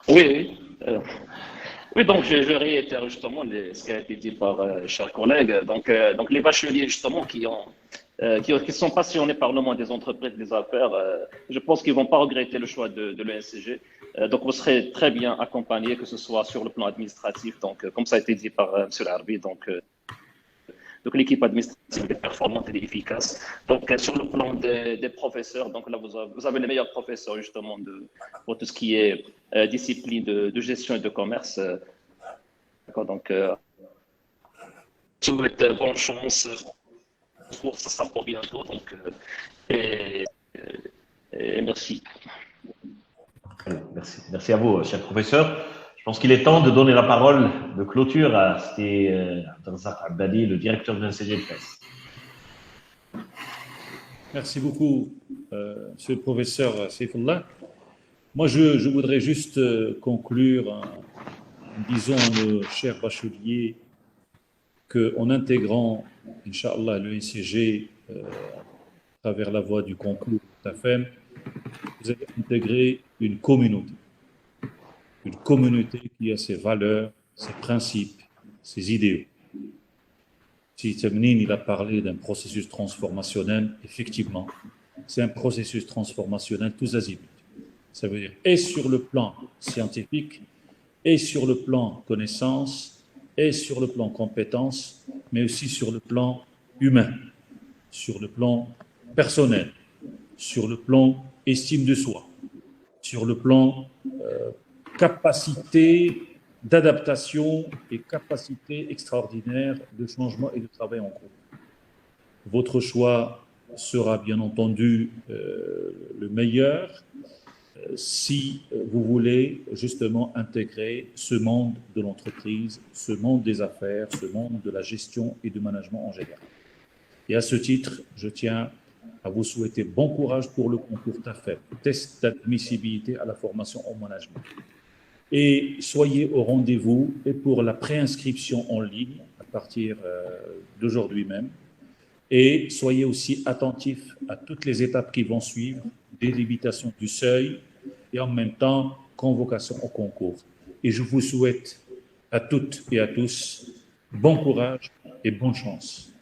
S8: Oui. Oui, donc je réitère justement ce qui a été dit par chers collègues. Donc les bacheliers justement qui sont passionnés par le monde des entreprises, des affaires, je pense qu'ils ne vont pas regretter le choix de l'ESCG. Donc vous serez très bien accompagnés, que ce soit sur le plan administratif, donc comme ça a été dit par M. Larbi, donc l'équipe administrative est performante et efficace. Donc sur le plan des professeurs, donc là vous avez les meilleurs professeurs justement pour tout ce qui est discipline de gestion et de commerce. D'accord, donc je vous souhaite bonne chance. Ça sera pour bientôt, donc et merci.
S1: Merci à vous, cher professeur. Je pense qu'il est temps de donner la parole de clôture à Abdelrazak Abdali, le directeur de l'ESCG de Fès.
S2: Merci beaucoup, monsieur le professeur Saifullah. Moi, je voudrais juste conclure en disant à nos chers bacheliers qu'en intégrant, Inch'Allah, l'ESCG à travers la voie du concours TAFEM, vous avez intégré une communauté qui a ses valeurs, ses principes, ses idéaux. Si Temnin, il a parlé d'un processus transformationnel, effectivement, c'est un processus transformationnel tous azimuts. Ça veut dire et sur le plan scientifique, et sur le plan connaissance, et sur le plan compétence, mais aussi sur le plan humain, sur le plan personnel, sur le plan estime de soi, sur le plan capacité d'adaptation et capacité extraordinaire de changement et de travail en groupe. Votre choix sera bien entendu le meilleur si vous voulez justement intégrer ce monde de l'entreprise, ce monde des affaires, ce monde de la gestion et du management en général. Et à ce titre, je tiens à vous souhaiter bon courage pour le concours TAFEM, test d'admissibilité à la formation en management. Et soyez au rendez-vous et pour la préinscription en ligne à partir d'aujourd'hui même. Et soyez aussi attentifs à toutes les étapes qui vont suivre, délimitation du seuil et en même temps convocation au concours. Et je vous souhaite à toutes et à tous bon courage et bonne chance.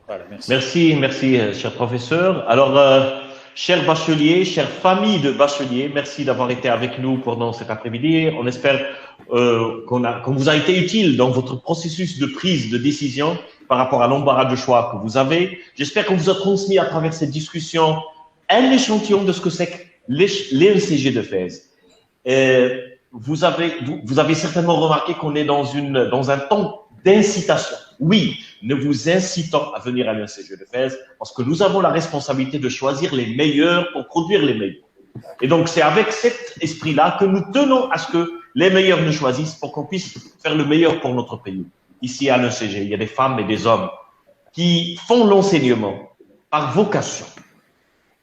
S2: Voilà,
S1: merci, cher professeur. Alors, chers bacheliers, chères familles de bacheliers, merci d'avoir été avec nous pendant cet après-midi. On espère qu'on vous a été utile dans votre processus de prise de décision par rapport à l'embarras de choix que vous avez. J'espère qu'on vous a transmis à travers cette discussion un échantillon de ce que c'est que l'ESCG de Fès. Vous avez certainement remarqué qu'on est dans un temps d'incitation. Oui, nous vous incitons à venir à l'ESCG de Fès parce que nous avons la responsabilité de choisir les meilleurs pour produire les meilleurs. Et donc, c'est avec cet esprit-là que nous tenons à ce que les meilleurs nous choisissent pour qu'on puisse faire le meilleur pour notre pays. Ici, à l'ECG, il y a des femmes et des hommes qui font l'enseignement par vocation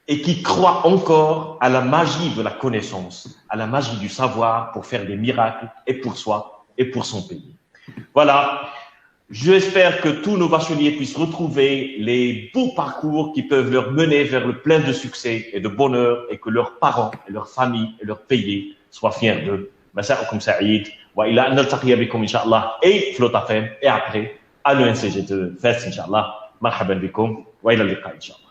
S1: et qui croient encore à la magie de la connaissance, à la magie du savoir pour faire des miracles et pour soi et pour son pays. Voilà. J'espère que tous nos bacheliers puissent retrouver les beaux parcours qui peuvent leur mener vers le plein de succès et de bonheur et que leurs parents et leurs familles et leurs pays soient fiers d'eux. مساءكم سعيد وإلى أن نلتقي بكم إن شاء الله et Flotte FM et après à l'ENCG de Fest إن شاء الله مرحبا بكم وإلى اللقاء إن شاء الله.